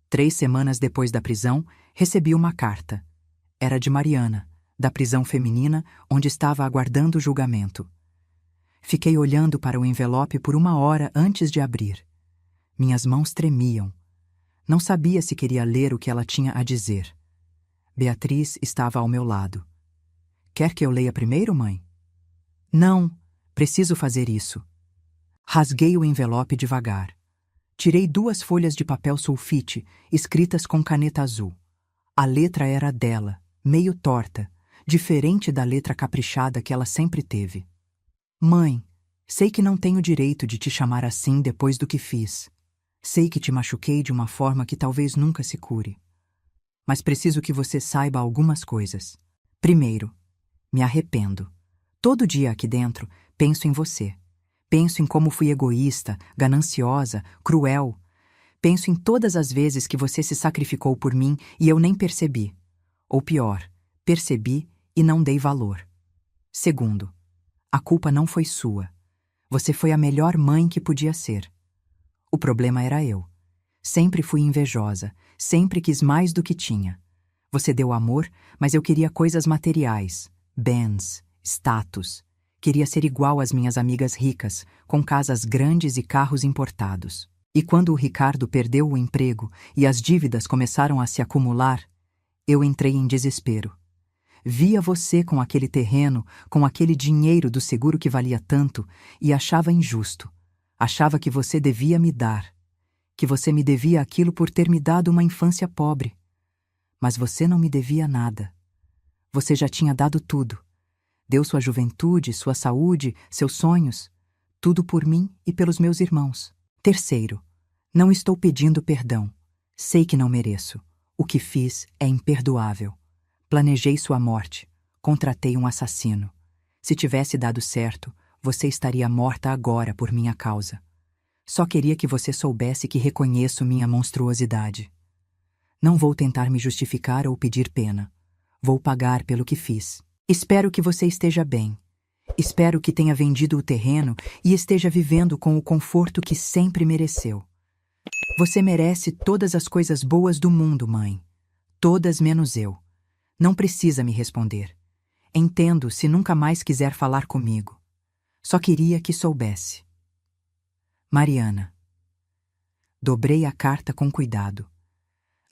3 semanas depois da prisão, recebi uma carta. Era de Mariana, da prisão feminina, onde estava aguardando o julgamento. Fiquei olhando para o envelope por 1 hora antes de abrir. Minhas mãos tremiam. Não sabia se queria ler o que ela tinha a dizer. Beatriz estava ao meu lado. Quer que eu leia primeiro, mãe? Não, preciso fazer isso. Rasguei o envelope devagar. Tirei 2 folhas de papel sulfite, escritas com caneta azul. A letra era dela, meio torta, diferente da letra caprichada que ela sempre teve. Mãe, sei que não tenho direito de te chamar assim depois do que fiz. Sei que te machuquei de uma forma que talvez nunca se cure. Mas preciso que você saiba algumas coisas. Primeiro, me arrependo. Todo dia aqui dentro, penso em você. Penso em como fui egoísta, gananciosa, cruel. Penso em todas as vezes que você se sacrificou por mim e eu nem percebi. Ou pior, percebi e não dei valor. Segundo, a culpa não foi sua. Você foi a melhor mãe que podia ser. O problema era eu. Sempre fui invejosa, sempre quis mais do que tinha. Você deu amor, mas eu queria coisas materiais, bens, status. Queria ser igual às minhas amigas ricas, com casas grandes e carros importados. E quando o Ricardo perdeu o emprego e as dívidas começaram a se acumular, eu entrei em desespero. Via você com aquele terreno, com aquele dinheiro do seguro que valia tanto, e achava injusto. Achava que você devia me dar. Que você me devia aquilo por ter me dado uma infância pobre. Mas você não me devia nada. Você já tinha dado tudo. Deu sua juventude, sua saúde, seus sonhos. Tudo por mim e pelos meus irmãos. Terceiro, não estou pedindo perdão. Sei que não mereço. O que fiz é imperdoável. Planejei sua morte. Contratei um assassino. Se tivesse dado certo, você estaria morta agora por minha causa. Só queria que você soubesse que reconheço minha monstruosidade. Não vou tentar me justificar ou pedir pena. Vou pagar pelo que fiz. Espero que você esteja bem. Espero que tenha vendido o terreno e esteja vivendo com o conforto que sempre mereceu. Você merece todas as coisas boas do mundo, mãe. Todas menos eu. Não precisa me responder. Entendo se nunca mais quiser falar comigo. Só queria que soubesse. Mariana. Dobrei a carta com cuidado.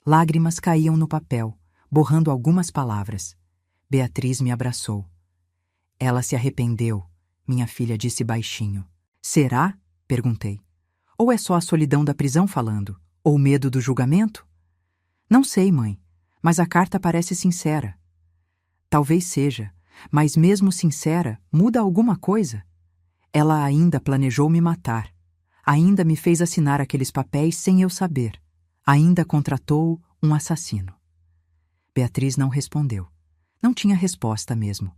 Lágrimas caíam no papel, borrando algumas palavras. Beatriz me abraçou. Ela se arrependeu, minha filha disse baixinho. Será? Perguntei. Ou é só a solidão da prisão falando? Ou o medo do julgamento? Não sei, mãe, mas a carta parece sincera. Talvez seja, mas mesmo sincera, muda alguma coisa? Ela ainda planejou me matar. Ainda me fez assinar aqueles papéis sem eu saber. Ainda contratou um assassino. Beatriz não respondeu. Não tinha resposta mesmo.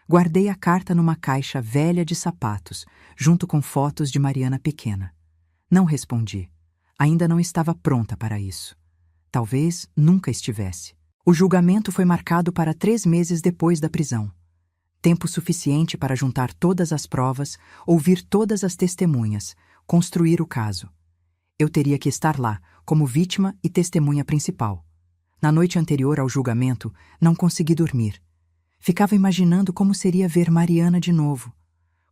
Guardei a carta numa caixa velha de sapatos, junto com fotos de Mariana pequena. Não respondi. Ainda não estava pronta para isso. Talvez nunca estivesse. O julgamento foi marcado para 3 meses depois da prisão. Tempo suficiente para juntar todas as provas, ouvir todas as testemunhas, construir o caso. Eu teria que estar lá, como vítima e testemunha principal. Na noite anterior ao julgamento, não consegui dormir. Ficava imaginando como seria ver Mariana de novo.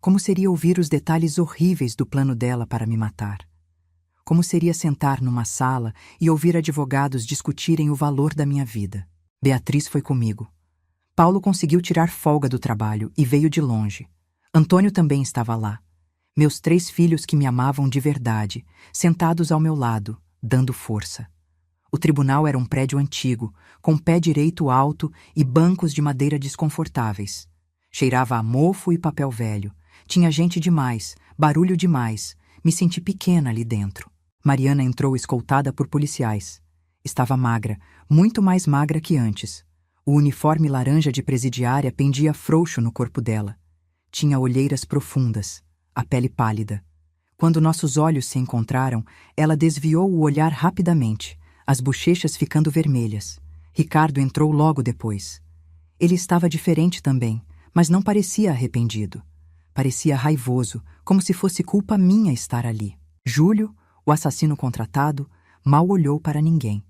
Como seria ouvir os detalhes horríveis do plano dela para me matar. Como seria sentar numa sala e ouvir advogados discutirem o valor da minha vida. Beatriz foi comigo. Paulo conseguiu tirar folga do trabalho e veio de longe. Antônio também estava lá. Meus 3 filhos que me amavam de verdade, sentados ao meu lado, dando força. O tribunal era um prédio antigo, com pé direito alto e bancos de madeira desconfortáveis. Cheirava a mofo e papel velho. Tinha gente demais, barulho demais. Me senti pequena ali dentro. Mariana entrou escoltada por policiais. Estava magra, muito mais magra que antes. O uniforme laranja de presidiária pendia frouxo no corpo dela. Tinha olheiras profundas, a pele pálida. Quando nossos olhos se encontraram, ela desviou o olhar rapidamente, as bochechas ficando vermelhas. Ricardo entrou logo depois. Ele estava diferente também, mas não parecia arrependido. Parecia raivoso, como se fosse culpa minha estar ali. Júlio, o assassino contratado, mal olhou para ninguém.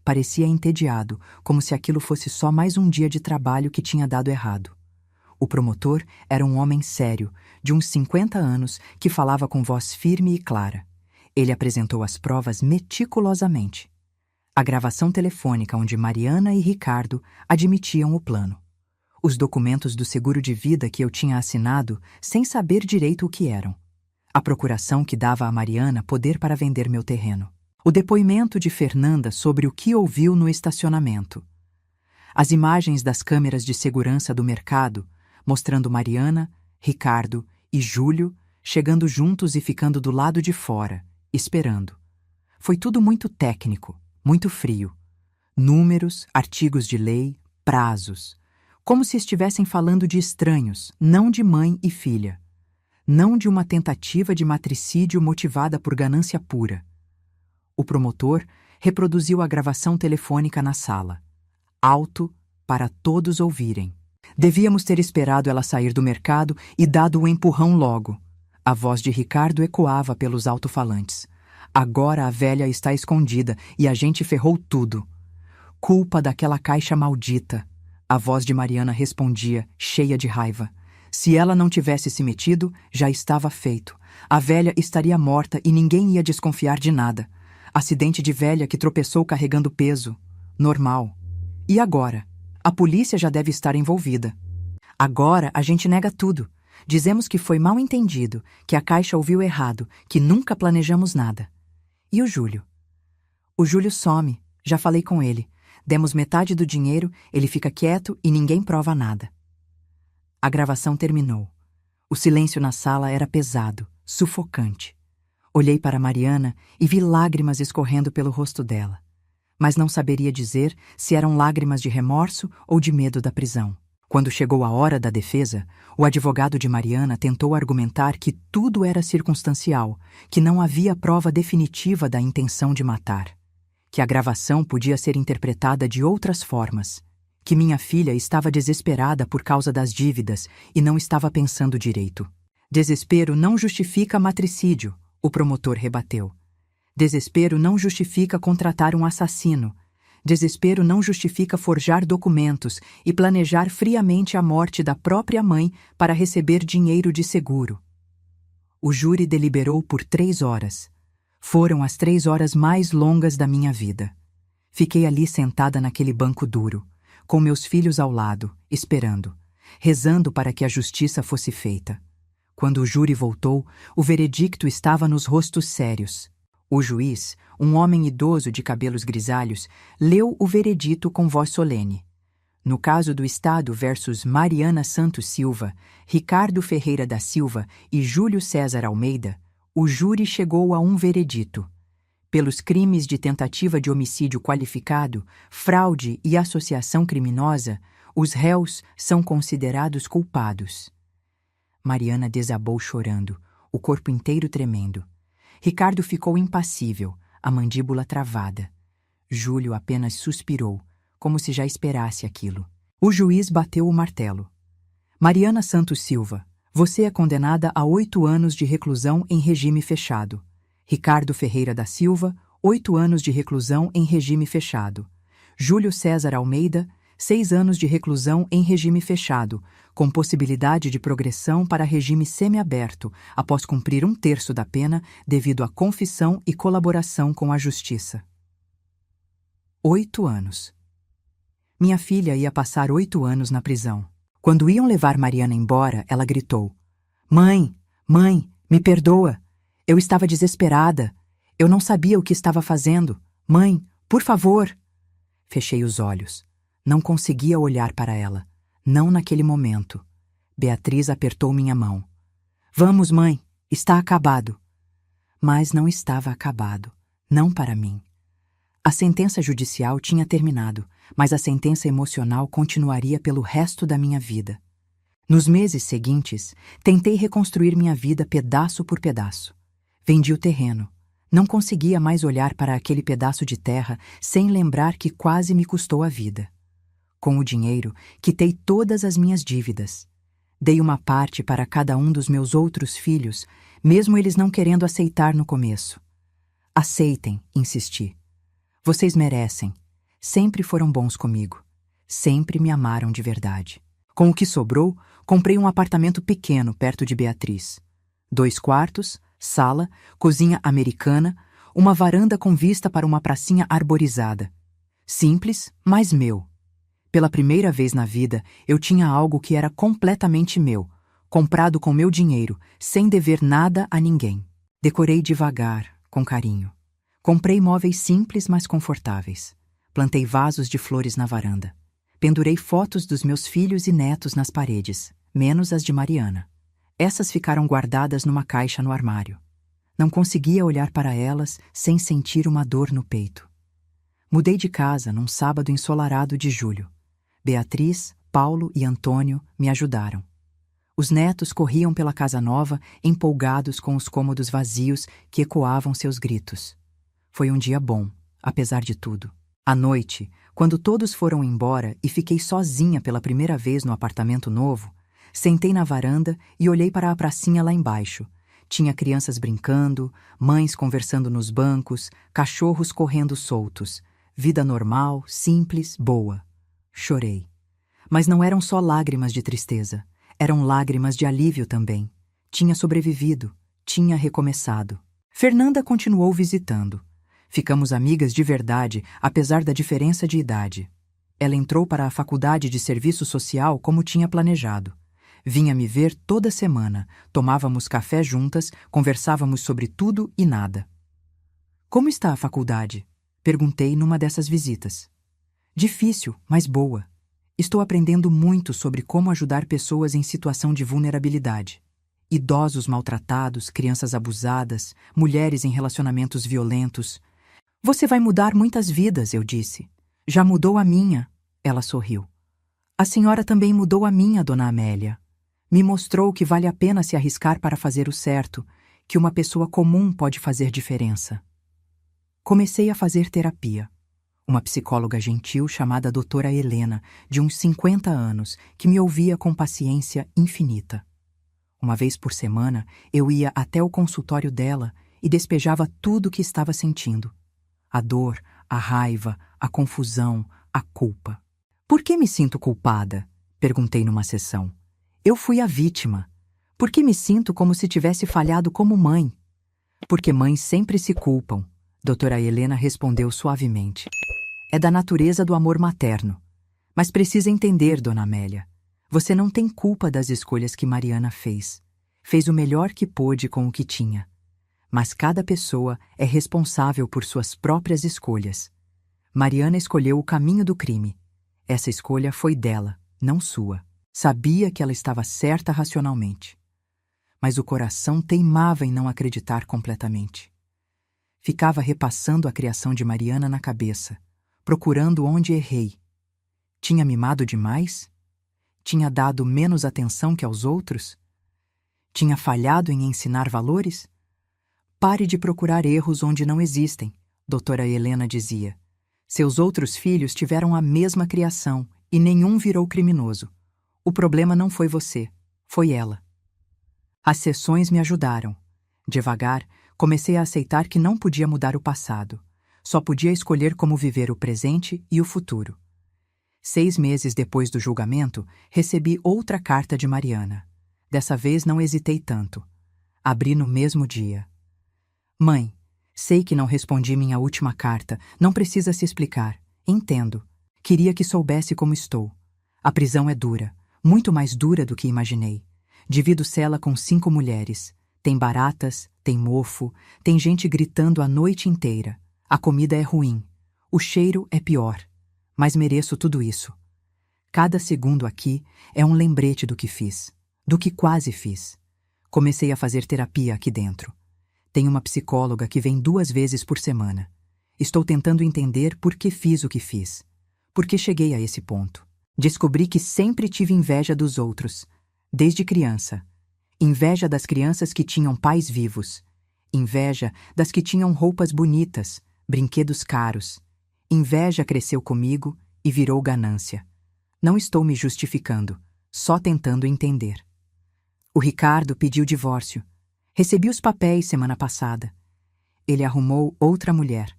Parecia entediado, como se aquilo fosse só mais um dia de trabalho que tinha dado errado. O promotor era um homem sério, de uns 50 anos, que falava com voz firme e clara. Ele apresentou as provas meticulosamente. A gravação telefônica onde Mariana e Ricardo admitiam o plano. Os documentos do seguro de vida que eu tinha assinado sem saber direito o que eram. A procuração que dava a Mariana poder para vender meu terreno. O depoimento de Fernanda sobre o que ouviu no estacionamento. As imagens das câmeras de segurança do mercado, mostrando Mariana, Ricardo e Júlio chegando juntos e ficando do lado de fora, esperando. Foi tudo muito técnico, muito frio. Números, artigos de lei, prazos. Como se estivessem falando de estranhos, não de mãe e filha. Não de uma tentativa de matricídio motivada por ganância pura. O promotor reproduziu a gravação telefônica na sala. Alto, para todos ouvirem. Devíamos ter esperado ela sair do mercado e dado o empurrão logo. A voz de Ricardo ecoava pelos alto-falantes. Agora a velha está escondida e a gente ferrou tudo. Culpa daquela caixa maldita. A voz de Mariana respondia, cheia de raiva. Se ela não tivesse se metido, já estava feito. A velha estaria morta e ninguém ia desconfiar de nada. Acidente de velha que tropeçou carregando peso. Normal. E agora? A polícia já deve estar envolvida. Agora a gente nega tudo. Dizemos que foi mal entendido, que a Caixa ouviu errado, que nunca planejamos nada. E o Júlio? O Júlio some. Já falei com ele. Demos metade do dinheiro, ele fica quieto e ninguém prova nada. A gravação terminou. O silêncio na sala era pesado, sufocante. Olhei para Mariana e vi lágrimas escorrendo pelo rosto dela. Mas não saberia dizer se eram lágrimas de remorso ou de medo da prisão. Quando chegou a hora da defesa, o advogado de Mariana tentou argumentar que tudo era circunstancial, que não havia prova definitiva da intenção de matar, que a gravação podia ser interpretada de outras formas, que minha filha estava desesperada por causa das dívidas e não estava pensando direito. Desespero não justifica matricídio, o promotor rebateu. Desespero não justifica contratar um assassino. Desespero não justifica forjar documentos e planejar friamente a morte da própria mãe para receber dinheiro de seguro. O júri deliberou por 3 horas. Foram as 3 horas mais longas da minha vida. Fiquei ali sentada naquele banco duro, com meus filhos ao lado, esperando, rezando para que a justiça fosse feita. Quando o júri voltou, o veredicto estava nos rostos sérios. O juiz, um homem idoso de cabelos grisalhos, leu o veredito com voz solene. No caso do Estado versus Mariana Santos Silva, Ricardo Ferreira da Silva e Júlio César Almeida, o júri chegou a um veredito. Pelos crimes de tentativa de homicídio qualificado, fraude e associação criminosa, os réus são considerados culpados. Mariana desabou chorando, o corpo inteiro tremendo. Ricardo ficou impassível, a mandíbula travada. Júlio apenas suspirou, como se já esperasse aquilo. O juiz bateu o martelo. Mariana Santos Silva, você é condenada a 8 anos de reclusão em regime fechado. Ricardo Ferreira da Silva, 8 anos de reclusão em regime fechado. Júlio César Almeida, 6 anos de reclusão em regime fechado, com possibilidade de progressão para regime semiaberto, após cumprir 1/3 da pena devido à confissão e colaboração com a justiça. 8 anos. Minha filha ia passar 8 anos na prisão. Quando iam levar Mariana embora, ela gritou: Mãe, mãe, me perdoa. Eu estava desesperada. Eu não sabia o que estava fazendo. Mãe, por favor. Fechei os olhos. Não conseguia olhar para ela. Não naquele momento. Beatriz apertou minha mão. Vamos, mãe, está acabado. Mas não estava acabado. Não para mim. A sentença judicial tinha terminado, mas a sentença emocional continuaria pelo resto da minha vida. Nos meses seguintes, tentei reconstruir minha vida pedaço por pedaço. Vendi o terreno. Não conseguia mais olhar para aquele pedaço de terra sem lembrar que quase me custou a vida. Com o dinheiro, quitei todas as minhas dívidas. Dei uma parte para cada um dos meus outros filhos, mesmo eles não querendo aceitar no começo. Aceitem, insisti. Vocês merecem. Sempre foram bons comigo. Sempre me amaram de verdade. Com o que sobrou, comprei um apartamento pequeno perto de Beatriz. 2 quartos, sala, cozinha americana, uma varanda com vista para uma pracinha arborizada. Simples, mas meu. Pela primeira vez na vida, eu tinha algo que era completamente meu, comprado com meu dinheiro, sem dever nada a ninguém. Decorei devagar, com carinho. Comprei móveis simples, mas confortáveis. Plantei vasos de flores na varanda. Pendurei fotos dos meus filhos e netos nas paredes, menos as de Mariana. Essas ficaram guardadas numa caixa no armário. Não conseguia olhar para elas sem sentir uma dor no peito. Mudei de casa num sábado ensolarado de julho. Beatriz, Paulo e Antônio me ajudaram. Os netos corriam pela casa nova, empolgados com os cômodos vazios que ecoavam seus gritos. Foi um dia bom, apesar de tudo. À noite, quando todos foram embora e fiquei sozinha pela primeira vez no apartamento novo, sentei na varanda e olhei para a pracinha lá embaixo. Tinha crianças brincando, mães conversando nos bancos, cachorros correndo soltos. Vida normal, simples, boa. Chorei. Mas não eram só lágrimas de tristeza. Eram lágrimas de alívio também. Tinha sobrevivido. Tinha recomeçado. Fernanda continuou visitando. Ficamos amigas de verdade, apesar da diferença de idade. Ela entrou para a faculdade de serviço social como tinha planejado. Vinha me ver toda semana, tomávamos café juntas, conversávamos sobre tudo e nada. Como está a faculdade? Perguntei numa dessas visitas. Difícil, mas boa. Estou aprendendo muito sobre como ajudar pessoas em situação de vulnerabilidade. Idosos maltratados, crianças abusadas, mulheres em relacionamentos violentos. Você vai mudar muitas vidas, eu disse. Já mudou a minha, ela sorriu. A senhora também mudou a minha, dona Amélia. Me mostrou que vale a pena se arriscar para fazer o certo, que uma pessoa comum pode fazer diferença. Comecei a fazer terapia. Uma psicóloga gentil chamada doutora Helena, de uns 50 anos, que me ouvia com paciência infinita. Uma vez por semana, eu ia até o consultório dela e despejava tudo o que estava sentindo. A dor, a raiva, a confusão, a culpa. Por que me sinto culpada? Perguntei numa sessão. Eu fui a vítima. Por que me sinto como se tivesse falhado como mãe? Porque mães sempre se culpam, doutora Helena respondeu suavemente. É da natureza do amor materno. Mas precisa entender, dona Amélia. Você não tem culpa das escolhas que Mariana fez. Fez o melhor que pôde com o que tinha. Mas cada pessoa é responsável por suas próprias escolhas. Mariana escolheu o caminho do crime. Essa escolha foi dela, não sua. Sabia que ela estava certa racionalmente. Mas o coração teimava em não acreditar completamente. Ficava repassando a criação de Mariana na cabeça, procurando onde errei. Tinha mimado demais? Tinha dado menos atenção que aos outros? Tinha falhado em ensinar valores? Pare de procurar erros onde não existem, doutora Helena dizia. Seus outros filhos tiveram a mesma criação e nenhum virou criminoso. O problema não foi você, foi ela. As sessões me ajudaram. Devagar, comecei a aceitar que não podia mudar o passado. Só podia escolher como viver o presente e o futuro. 6 meses depois do julgamento, recebi outra carta de Mariana. Dessa vez não hesitei tanto. Abri no mesmo dia. Mãe, sei que não respondi minha última carta. Não precisa se explicar. Entendo. Queria que soubesse como estou. A prisão é dura. Muito mais dura do que imaginei. Divido cela com 5 mulheres. Tem baratas, tem mofo, tem gente gritando a noite inteira. A comida é ruim. O cheiro é pior. Mas mereço tudo isso. Cada segundo aqui é um lembrete do que fiz. Do que quase fiz. Comecei a fazer terapia aqui dentro. Tenho uma psicóloga que vem 2 vezes por semana. Estou tentando entender por que fiz o que fiz. Por que cheguei a esse ponto. Descobri que sempre tive inveja dos outros, desde criança. Inveja das crianças que tinham pais vivos. Inveja das que tinham roupas bonitas, brinquedos caros. Inveja cresceu comigo e virou ganância. Não estou me justificando, só tentando entender. O Ricardo pediu divórcio. Recebi os papéis semana passada. Ele arrumou outra mulher,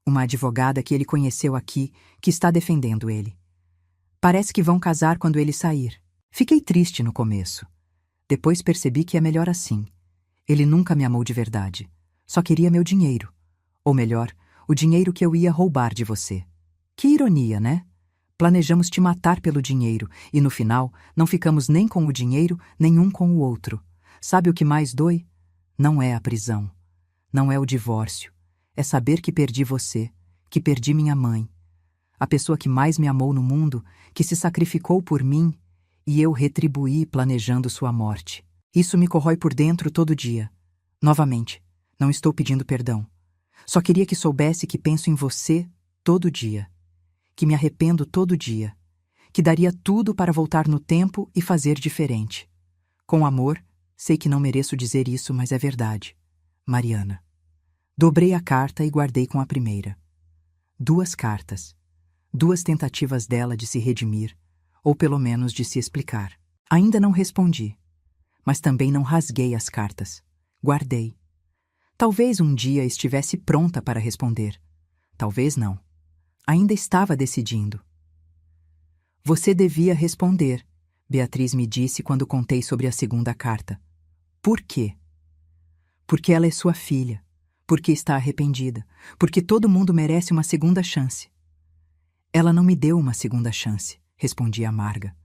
uma advogada que ele conheceu aqui, que está defendendo ele. Parece que vão casar quando ele sair. Fiquei triste no começo. Depois percebi que é melhor assim. Ele nunca me amou de verdade. Só queria meu dinheiro. Ou melhor, o dinheiro que eu ia roubar de você. Que ironia, né? Planejamos te matar pelo dinheiro e, no final, não ficamos nem com o dinheiro, nem um com o outro. Sabe o que mais dói? Não é a prisão. Não é o divórcio. É saber que perdi você, que perdi minha mãe. A pessoa que mais me amou no mundo, que se sacrificou por mim, e eu retribuí planejando sua morte. Isso me corrói por dentro todo dia. Novamente, não estou pedindo perdão. Só queria que soubesse que penso em você todo dia. Que me arrependo todo dia. Que daria tudo para voltar no tempo e fazer diferente. Com amor, sei que não mereço dizer isso, mas é verdade. Mariana. Dobrei a carta e guardei com a primeira. 2 cartas. 2 tentativas dela de se redimir, ou pelo menos de se explicar. Ainda não respondi, mas também não rasguei as cartas. Guardei. Talvez um dia estivesse pronta para responder. Talvez não. Ainda estava decidindo. Você devia responder, Beatriz me disse quando contei sobre a segunda carta. Por quê? Porque ela é sua filha. Porque está arrependida. Porque todo mundo merece uma segunda chance. Ela não me deu uma segunda chance, respondi amarga.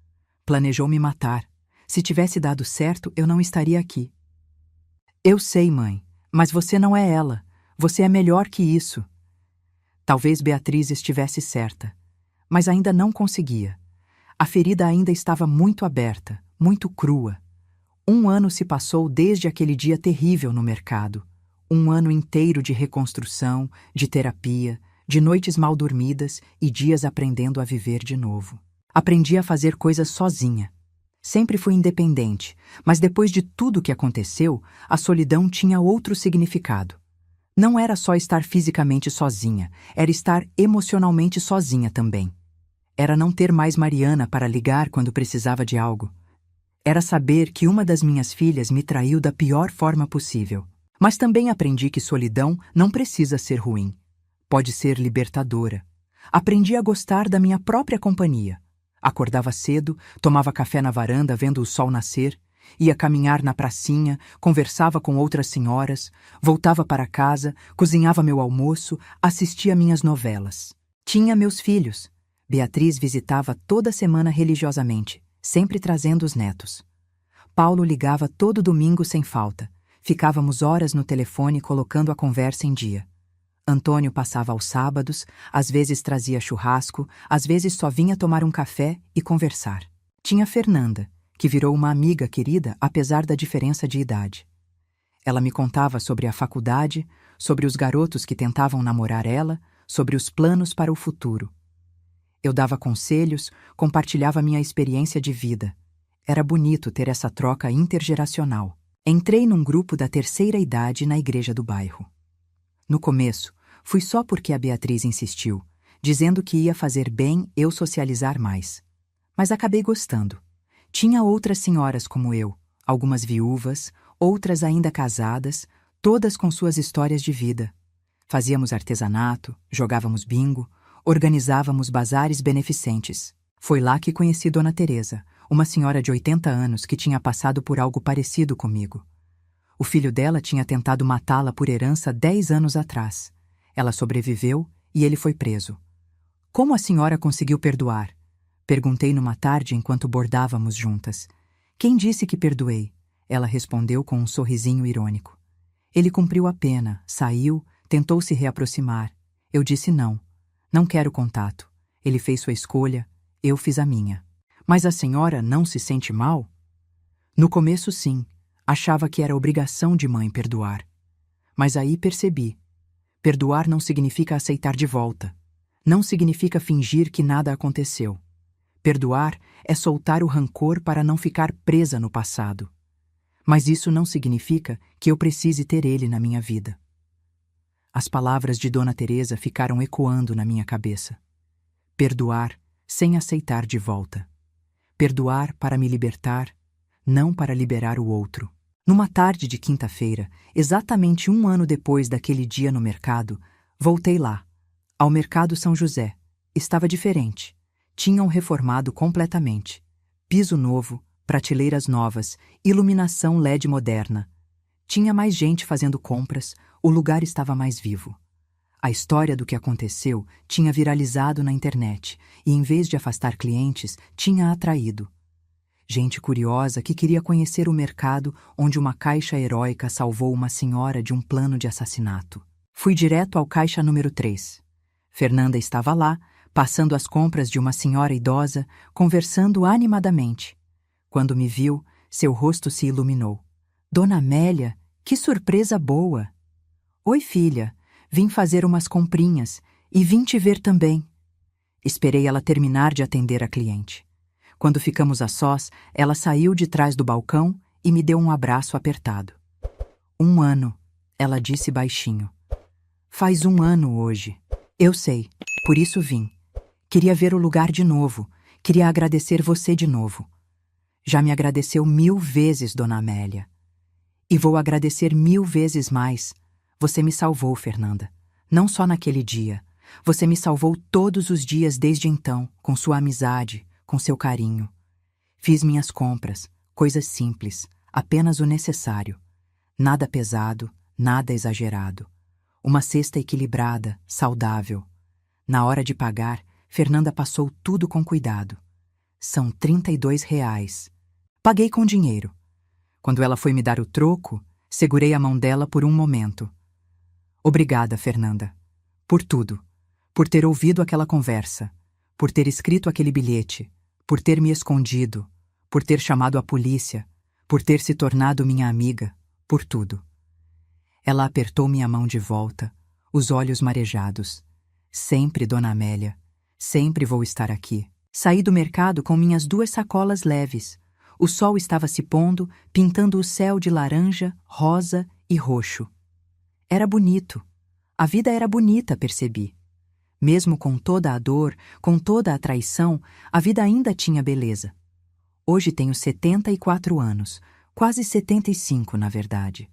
Planejou me matar. Se tivesse dado certo, eu não estaria aqui. Eu sei, mãe, mas você não é ela. Você é melhor que isso. Talvez Beatriz estivesse certa, mas ainda não conseguia. A ferida ainda estava muito aberta, muito crua. 1 ano se passou desde aquele dia terrível no mercado. 1 ano inteiro de reconstrução, de terapia, de noites mal dormidas e dias aprendendo a viver de novo. Aprendi a fazer coisas sozinha. Sempre fui independente, mas depois de tudo o que aconteceu, a solidão tinha outro significado. Não era só estar fisicamente sozinha, era estar emocionalmente sozinha também. Era não ter mais Mariana para ligar quando precisava de algo. Era saber que uma das minhas filhas me traiu da pior forma possível. Mas também aprendi que solidão não precisa ser ruim. Pode ser libertadora. Aprendi a gostar da minha própria companhia. Acordava cedo, tomava café na varanda vendo o sol nascer, ia caminhar na pracinha, conversava com outras senhoras, voltava para casa, cozinhava meu almoço, assistia minhas novelas. Tinha meus filhos. Beatriz visitava toda semana religiosamente, sempre trazendo os netos. Paulo ligava todo domingo sem falta. Ficávamos horas no telefone colocando a conversa em dia. Antônio passava aos sábados, às vezes trazia churrasco, às vezes só vinha tomar um café e conversar. Tinha Fernanda, que virou uma amiga querida apesar da diferença de idade. Ela me contava sobre a faculdade, sobre os garotos que tentavam namorar ela, sobre os planos para o futuro. Eu dava conselhos, compartilhava minha experiência de vida. Era bonito ter essa troca intergeracional. Entrei num grupo da terceira idade na igreja do bairro. No começo, fui só porque a Beatriz insistiu, dizendo que ia fazer bem eu socializar mais. Mas acabei gostando. Tinha outras senhoras como eu, algumas viúvas, outras ainda casadas, todas com suas histórias de vida. Fazíamos artesanato, jogávamos bingo, organizávamos bazares beneficentes. Foi lá que conheci Dona Teresa, uma senhora de 80 anos que tinha passado por algo parecido comigo. O filho dela tinha tentado matá-la por herança 10 anos atrás. Ela sobreviveu e ele foi preso. Como a senhora conseguiu perdoar? Perguntei numa tarde enquanto bordávamos juntas. Quem disse que perdoei? Ela respondeu com um sorrisinho irônico. Ele cumpriu a pena, saiu, tentou se reaproximar. Eu disse não. Não quero contato. Ele fez sua escolha, eu fiz a minha. Mas a senhora não se sente mal? No começo, sim. Achava que era obrigação de mãe perdoar. Mas aí percebi. Perdoar não significa aceitar de volta. Não significa fingir que nada aconteceu. Perdoar é soltar o rancor para não ficar presa no passado. Mas isso não significa que eu precise ter ele na minha vida. As palavras de Dona Teresa ficaram ecoando na minha cabeça. Perdoar sem aceitar de volta. Perdoar para me libertar, não para liberar o outro. Numa tarde de quinta-feira, exatamente 1 ano depois daquele dia no mercado, voltei lá, ao Mercado São José. Estava diferente. Tinham reformado completamente. Piso novo, prateleiras novas, iluminação LED moderna. Tinha mais gente fazendo compras, o lugar estava mais vivo. A história do que aconteceu tinha viralizado na internet e, em vez de afastar clientes, tinha atraído. Gente curiosa que queria conhecer o mercado onde uma caixa heróica salvou uma senhora de um plano de assassinato. Fui direto ao caixa número 3. Fernanda estava lá, passando as compras de uma senhora idosa, conversando animadamente. Quando me viu, seu rosto se iluminou. Dona Amélia, que surpresa boa! Oi, filha, vim fazer umas comprinhas e vim te ver também. Esperei ela terminar de atender a cliente. Quando ficamos a sós, ela saiu de trás do balcão e me deu um abraço apertado. 1 ano, ela disse baixinho. Faz 1 ano hoje. Eu sei, por isso vim. Queria ver o lugar de novo, queria agradecer você de novo. Já me agradeceu 1000 vezes, Dona Amélia. E vou agradecer 1000 vezes mais. Você me salvou, Fernanda. Não só naquele dia. Você me salvou todos os dias desde então, com sua amizade, com seu carinho. Fiz minhas compras, coisas simples, apenas o necessário. Nada pesado, nada exagerado. Uma cesta equilibrada, saudável. Na hora de pagar, Fernanda passou tudo com cuidado. São R$ 32. Paguei com dinheiro. Quando ela foi me dar o troco, segurei a mão dela por um momento. Obrigada, Fernanda. Por tudo. Por ter ouvido aquela conversa. Por ter escrito aquele bilhete. Por ter me escondido, por ter chamado a polícia, por ter se tornado minha amiga, por tudo. Ela apertou minha mão de volta, os olhos marejados. Sempre, Dona Amélia, sempre vou estar aqui. Saí do mercado com minhas 2 sacolas leves. O sol estava se pondo, pintando o céu de laranja, rosa e roxo. Era bonito. A vida era bonita, percebi. Mesmo com toda a dor, com toda a traição, a vida ainda tinha beleza. Hoje tenho 74 anos, quase 75, na verdade.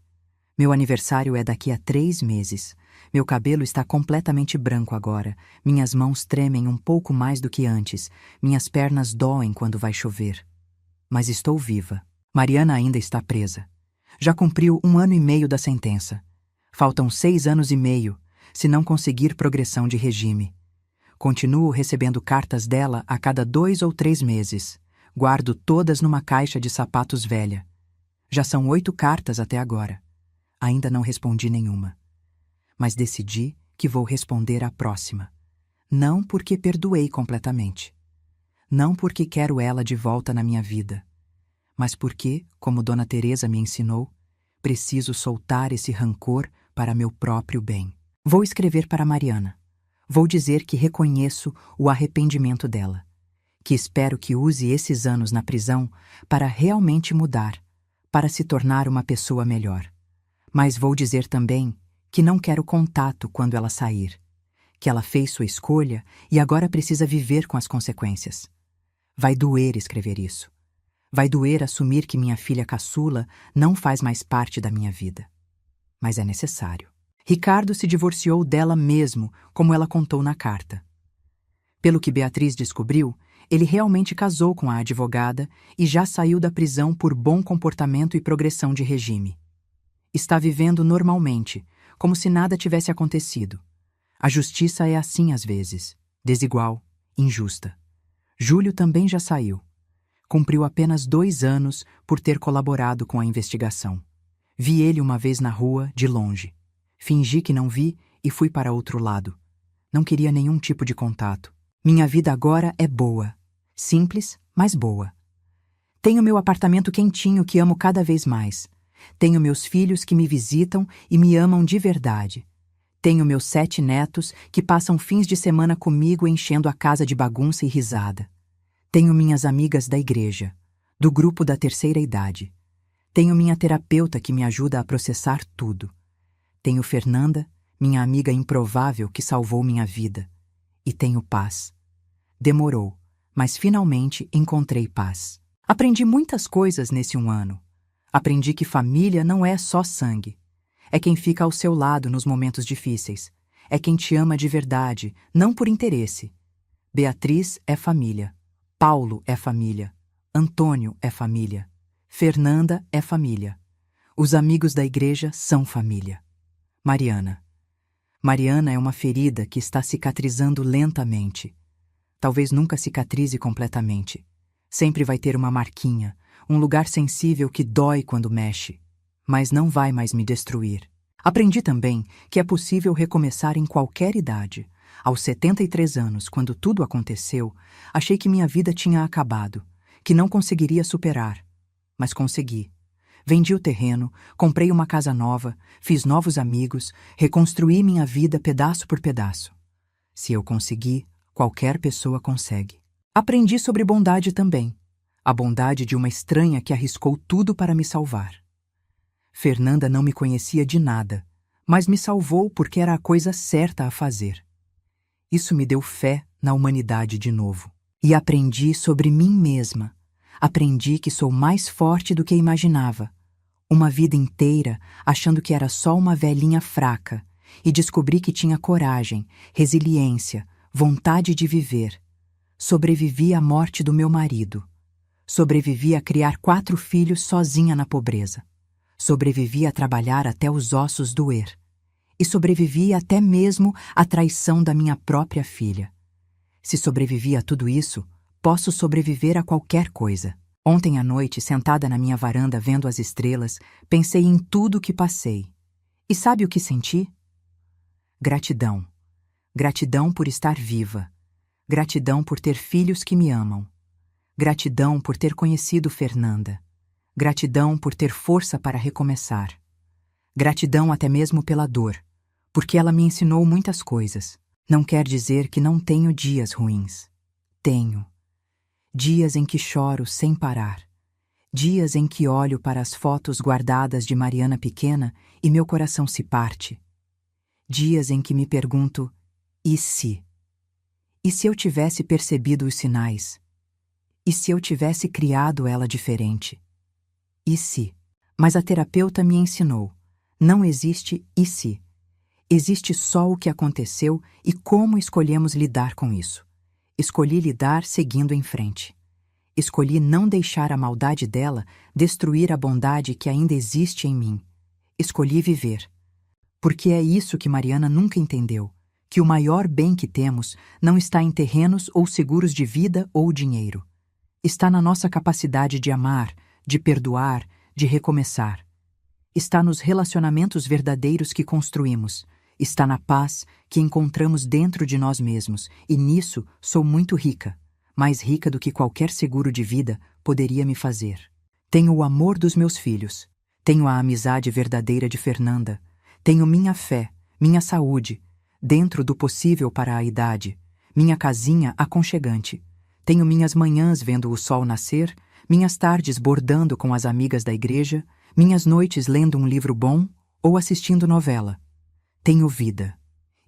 Meu aniversário é daqui a 3 meses. Meu cabelo está completamente branco agora. Minhas mãos tremem um pouco mais do que antes. Minhas pernas doem quando vai chover. Mas estou viva. Mariana ainda está presa. Já cumpriu 1 ano e meio da sentença. Faltam 6 anos e meio, se não conseguir progressão de regime. Continuo recebendo cartas dela a cada 2 ou 3 meses. Guardo todas numa caixa de sapatos velha. Já são 8 cartas até agora. Ainda não respondi nenhuma. Mas decidi que vou responder à próxima. Não porque perdoei completamente. Não porque quero ela de volta na minha vida. Mas porque, como Dona Teresa me ensinou, preciso soltar esse rancor para meu próprio bem. Vou escrever para Mariana. Vou dizer que reconheço o arrependimento dela, que espero que use esses anos na prisão para realmente mudar, para se tornar uma pessoa melhor. Mas vou dizer também que não quero contato quando ela sair, que ela fez sua escolha e agora precisa viver com as consequências. Vai doer escrever isso. Vai doer assumir que minha filha caçula não faz mais parte da minha vida. Mas é necessário. Ricardo se divorciou dela mesmo, como ela contou na carta. Pelo que Beatriz descobriu, ele realmente casou com a advogada e já saiu da prisão por bom comportamento e progressão de regime. Está vivendo normalmente, como se nada tivesse acontecido. A justiça é assim às vezes, desigual, injusta. Júlio também já saiu. Cumpriu apenas 2 anos por ter colaborado com a investigação. Vi ele uma vez na rua, de longe. Fingi que não vi e fui para outro lado. Não queria nenhum tipo de contato. Minha vida agora é boa. Simples, mas boa. Tenho meu apartamento quentinho que amo cada vez mais. Tenho meus filhos que me visitam e me amam de verdade. Tenho meus 7 netos que passam fins de semana comigo enchendo a casa de bagunça e risada. Tenho minhas amigas da igreja, do grupo da terceira idade. Tenho minha terapeuta que me ajuda a processar tudo. Tenho Fernanda, minha amiga improvável que salvou minha vida. E tenho paz. Demorou, mas finalmente encontrei paz. Aprendi muitas coisas nesse 1 ano. Aprendi que família não é só sangue. É quem fica ao seu lado nos momentos difíceis. É quem te ama de verdade, não por interesse. Beatriz é família. Paulo é família. Antônio é família. Fernanda é família. Os amigos da igreja são família. Mariana. Mariana é uma ferida que está cicatrizando lentamente. Talvez nunca cicatrize completamente. Sempre vai ter uma marquinha, um lugar sensível que dói quando mexe, mas não vai mais me destruir. Aprendi também que é possível recomeçar em qualquer idade. Aos 73 anos, quando tudo aconteceu, achei que minha vida tinha acabado, que não conseguiria superar. Mas consegui. Vendi o terreno, comprei uma casa nova, fiz novos amigos, reconstruí minha vida pedaço por pedaço. Se eu consegui, qualquer pessoa consegue. Aprendi sobre bondade também. A bondade de uma estranha que arriscou tudo para me salvar. Fernanda não me conhecia de nada, mas me salvou porque era a coisa certa a fazer. Isso me deu fé na humanidade de novo. E aprendi sobre mim mesma. Aprendi que sou mais forte do que imaginava. Uma vida inteira achando que era só uma velhinha fraca, e descobri que tinha coragem, resiliência, vontade de viver. Sobrevivi à morte do meu marido. Sobrevivi a criar 4 filhos sozinha na pobreza. Sobrevivi a trabalhar até os ossos doer. E sobrevivi até mesmo à traição da minha própria filha. Se sobrevivi a tudo isso, posso sobreviver a qualquer coisa. Ontem à noite, sentada na minha varanda vendo as estrelas, pensei em tudo o que passei. E sabe o que senti? Gratidão. Gratidão por estar viva. Gratidão por ter filhos que me amam. Gratidão por ter conhecido Fernanda. Gratidão por ter força para recomeçar. Gratidão até mesmo pela dor, porque ela me ensinou muitas coisas. Não quer dizer que não tenho dias ruins. Tenho. Dias em que choro sem parar. Dias em que olho para as fotos guardadas de Mariana pequena e meu coração se parte. Dias em que me pergunto: e se? E se eu tivesse percebido os sinais? E se eu tivesse criado ela diferente? E se? Mas a terapeuta me ensinou: não existe e se. Existe só o que aconteceu e como escolhemos lidar com isso. Escolhi lidar seguindo em frente. Escolhi não deixar a maldade dela destruir a bondade que ainda existe em mim. Escolhi viver. Porque é isso que Mariana nunca entendeu, que o maior bem que temos não está em terrenos ou seguros de vida ou dinheiro. Está na nossa capacidade de amar, de perdoar, de recomeçar. Está nos relacionamentos verdadeiros que construímos. Está na paz que encontramos dentro de nós mesmos, e nisso sou muito rica, mais rica do que qualquer seguro de vida poderia me fazer. Tenho o amor dos meus filhos, tenho a amizade verdadeira de Fernanda, tenho minha fé, minha saúde, dentro do possível para a idade, minha casinha aconchegante. Tenho minhas manhãs vendo o sol nascer, minhas tardes bordando com as amigas da igreja, minhas noites lendo um livro bom ou assistindo novela. Tenho vida.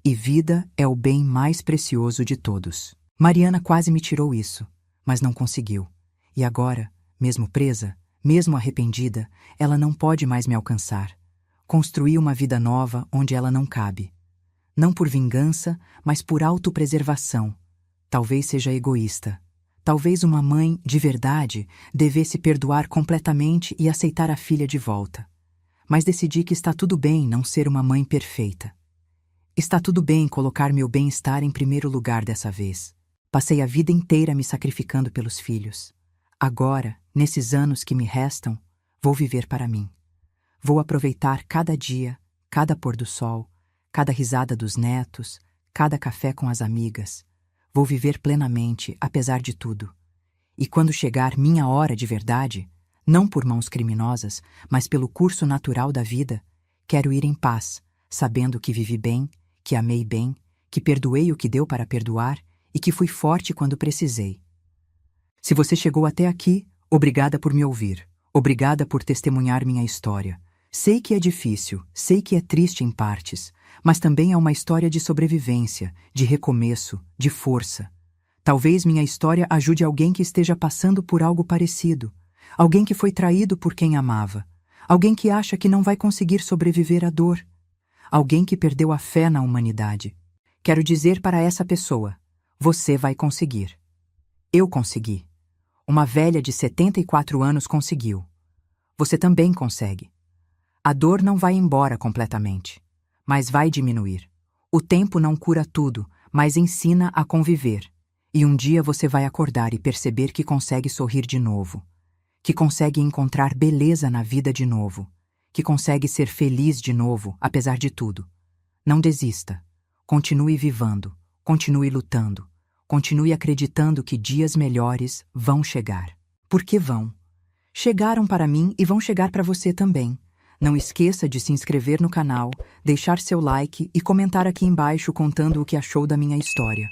E vida é o bem mais precioso de todos. Mariana quase me tirou isso, mas não conseguiu. E agora, mesmo presa, mesmo arrependida, ela não pode mais me alcançar. Construí uma vida nova onde ela não cabe. Não por vingança, mas por autopreservação. Talvez seja egoísta. Talvez uma mãe, de verdade, devesse perdoar completamente e aceitar a filha de volta. Mas decidi que está tudo bem não ser uma mãe perfeita. Está tudo bem colocar meu bem-estar em primeiro lugar dessa vez. Passei a vida inteira me sacrificando pelos filhos. Agora, nesses anos que me restam, vou viver para mim. Vou aproveitar cada dia, cada pôr do sol, cada risada dos netos, cada café com as amigas. Vou viver plenamente, apesar de tudo. E quando chegar minha hora de verdade, não por mãos criminosas, mas pelo curso natural da vida, quero ir em paz, sabendo que vivi bem, que amei bem, que perdoei o que deu para perdoar e que fui forte quando precisei. Se você chegou até aqui, obrigada por me ouvir. Obrigada por testemunhar minha história. Sei que é difícil, sei que é triste em partes, mas também é uma história de sobrevivência, de recomeço, de força. Talvez minha história ajude alguém que esteja passando por algo parecido, alguém que foi traído por quem amava, alguém que acha que não vai conseguir sobreviver à dor, alguém que perdeu a fé na humanidade. Quero dizer para essa pessoa: você vai conseguir. Eu consegui. Uma velha de 74 anos conseguiu. Você também consegue. A dor não vai embora completamente, mas vai diminuir. O tempo não cura tudo, mas ensina a conviver. E um dia você vai acordar e perceber que consegue sorrir de novo, que consegue encontrar beleza na vida de novo, que consegue ser feliz de novo, apesar de tudo. Não desista. Continue vivendo, continue lutando, continue acreditando que dias melhores vão chegar. Porque vão. Chegaram para mim e vão chegar para você também. Não esqueça de se inscrever no canal, deixar seu like e comentar aqui embaixo contando o que achou da minha história.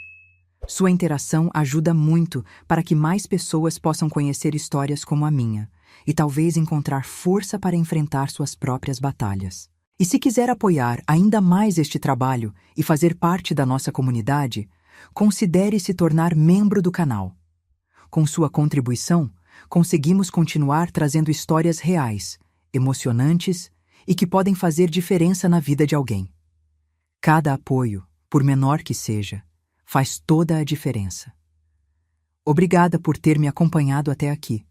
Sua interação ajuda muito para que mais pessoas possam conhecer histórias como a minha e talvez encontrar força para enfrentar suas próprias batalhas. E se quiser apoiar ainda mais este trabalho e fazer parte da nossa comunidade, considere se tornar membro do canal. Com sua contribuição, conseguimos continuar trazendo histórias reais, emocionantes e que podem fazer diferença na vida de alguém. Cada apoio, por menor que seja, faz toda a diferença. Obrigada por ter me acompanhado até aqui.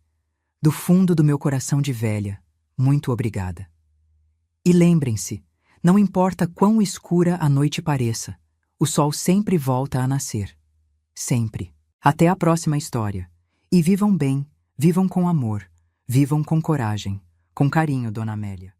Do fundo do meu coração de velha, muito obrigada. E lembrem-se, não importa quão escura a noite pareça, o sol sempre volta a nascer. Sempre. Até a próxima história. E vivam bem, vivam com amor, vivam com coragem. Com carinho, Dona Amélia.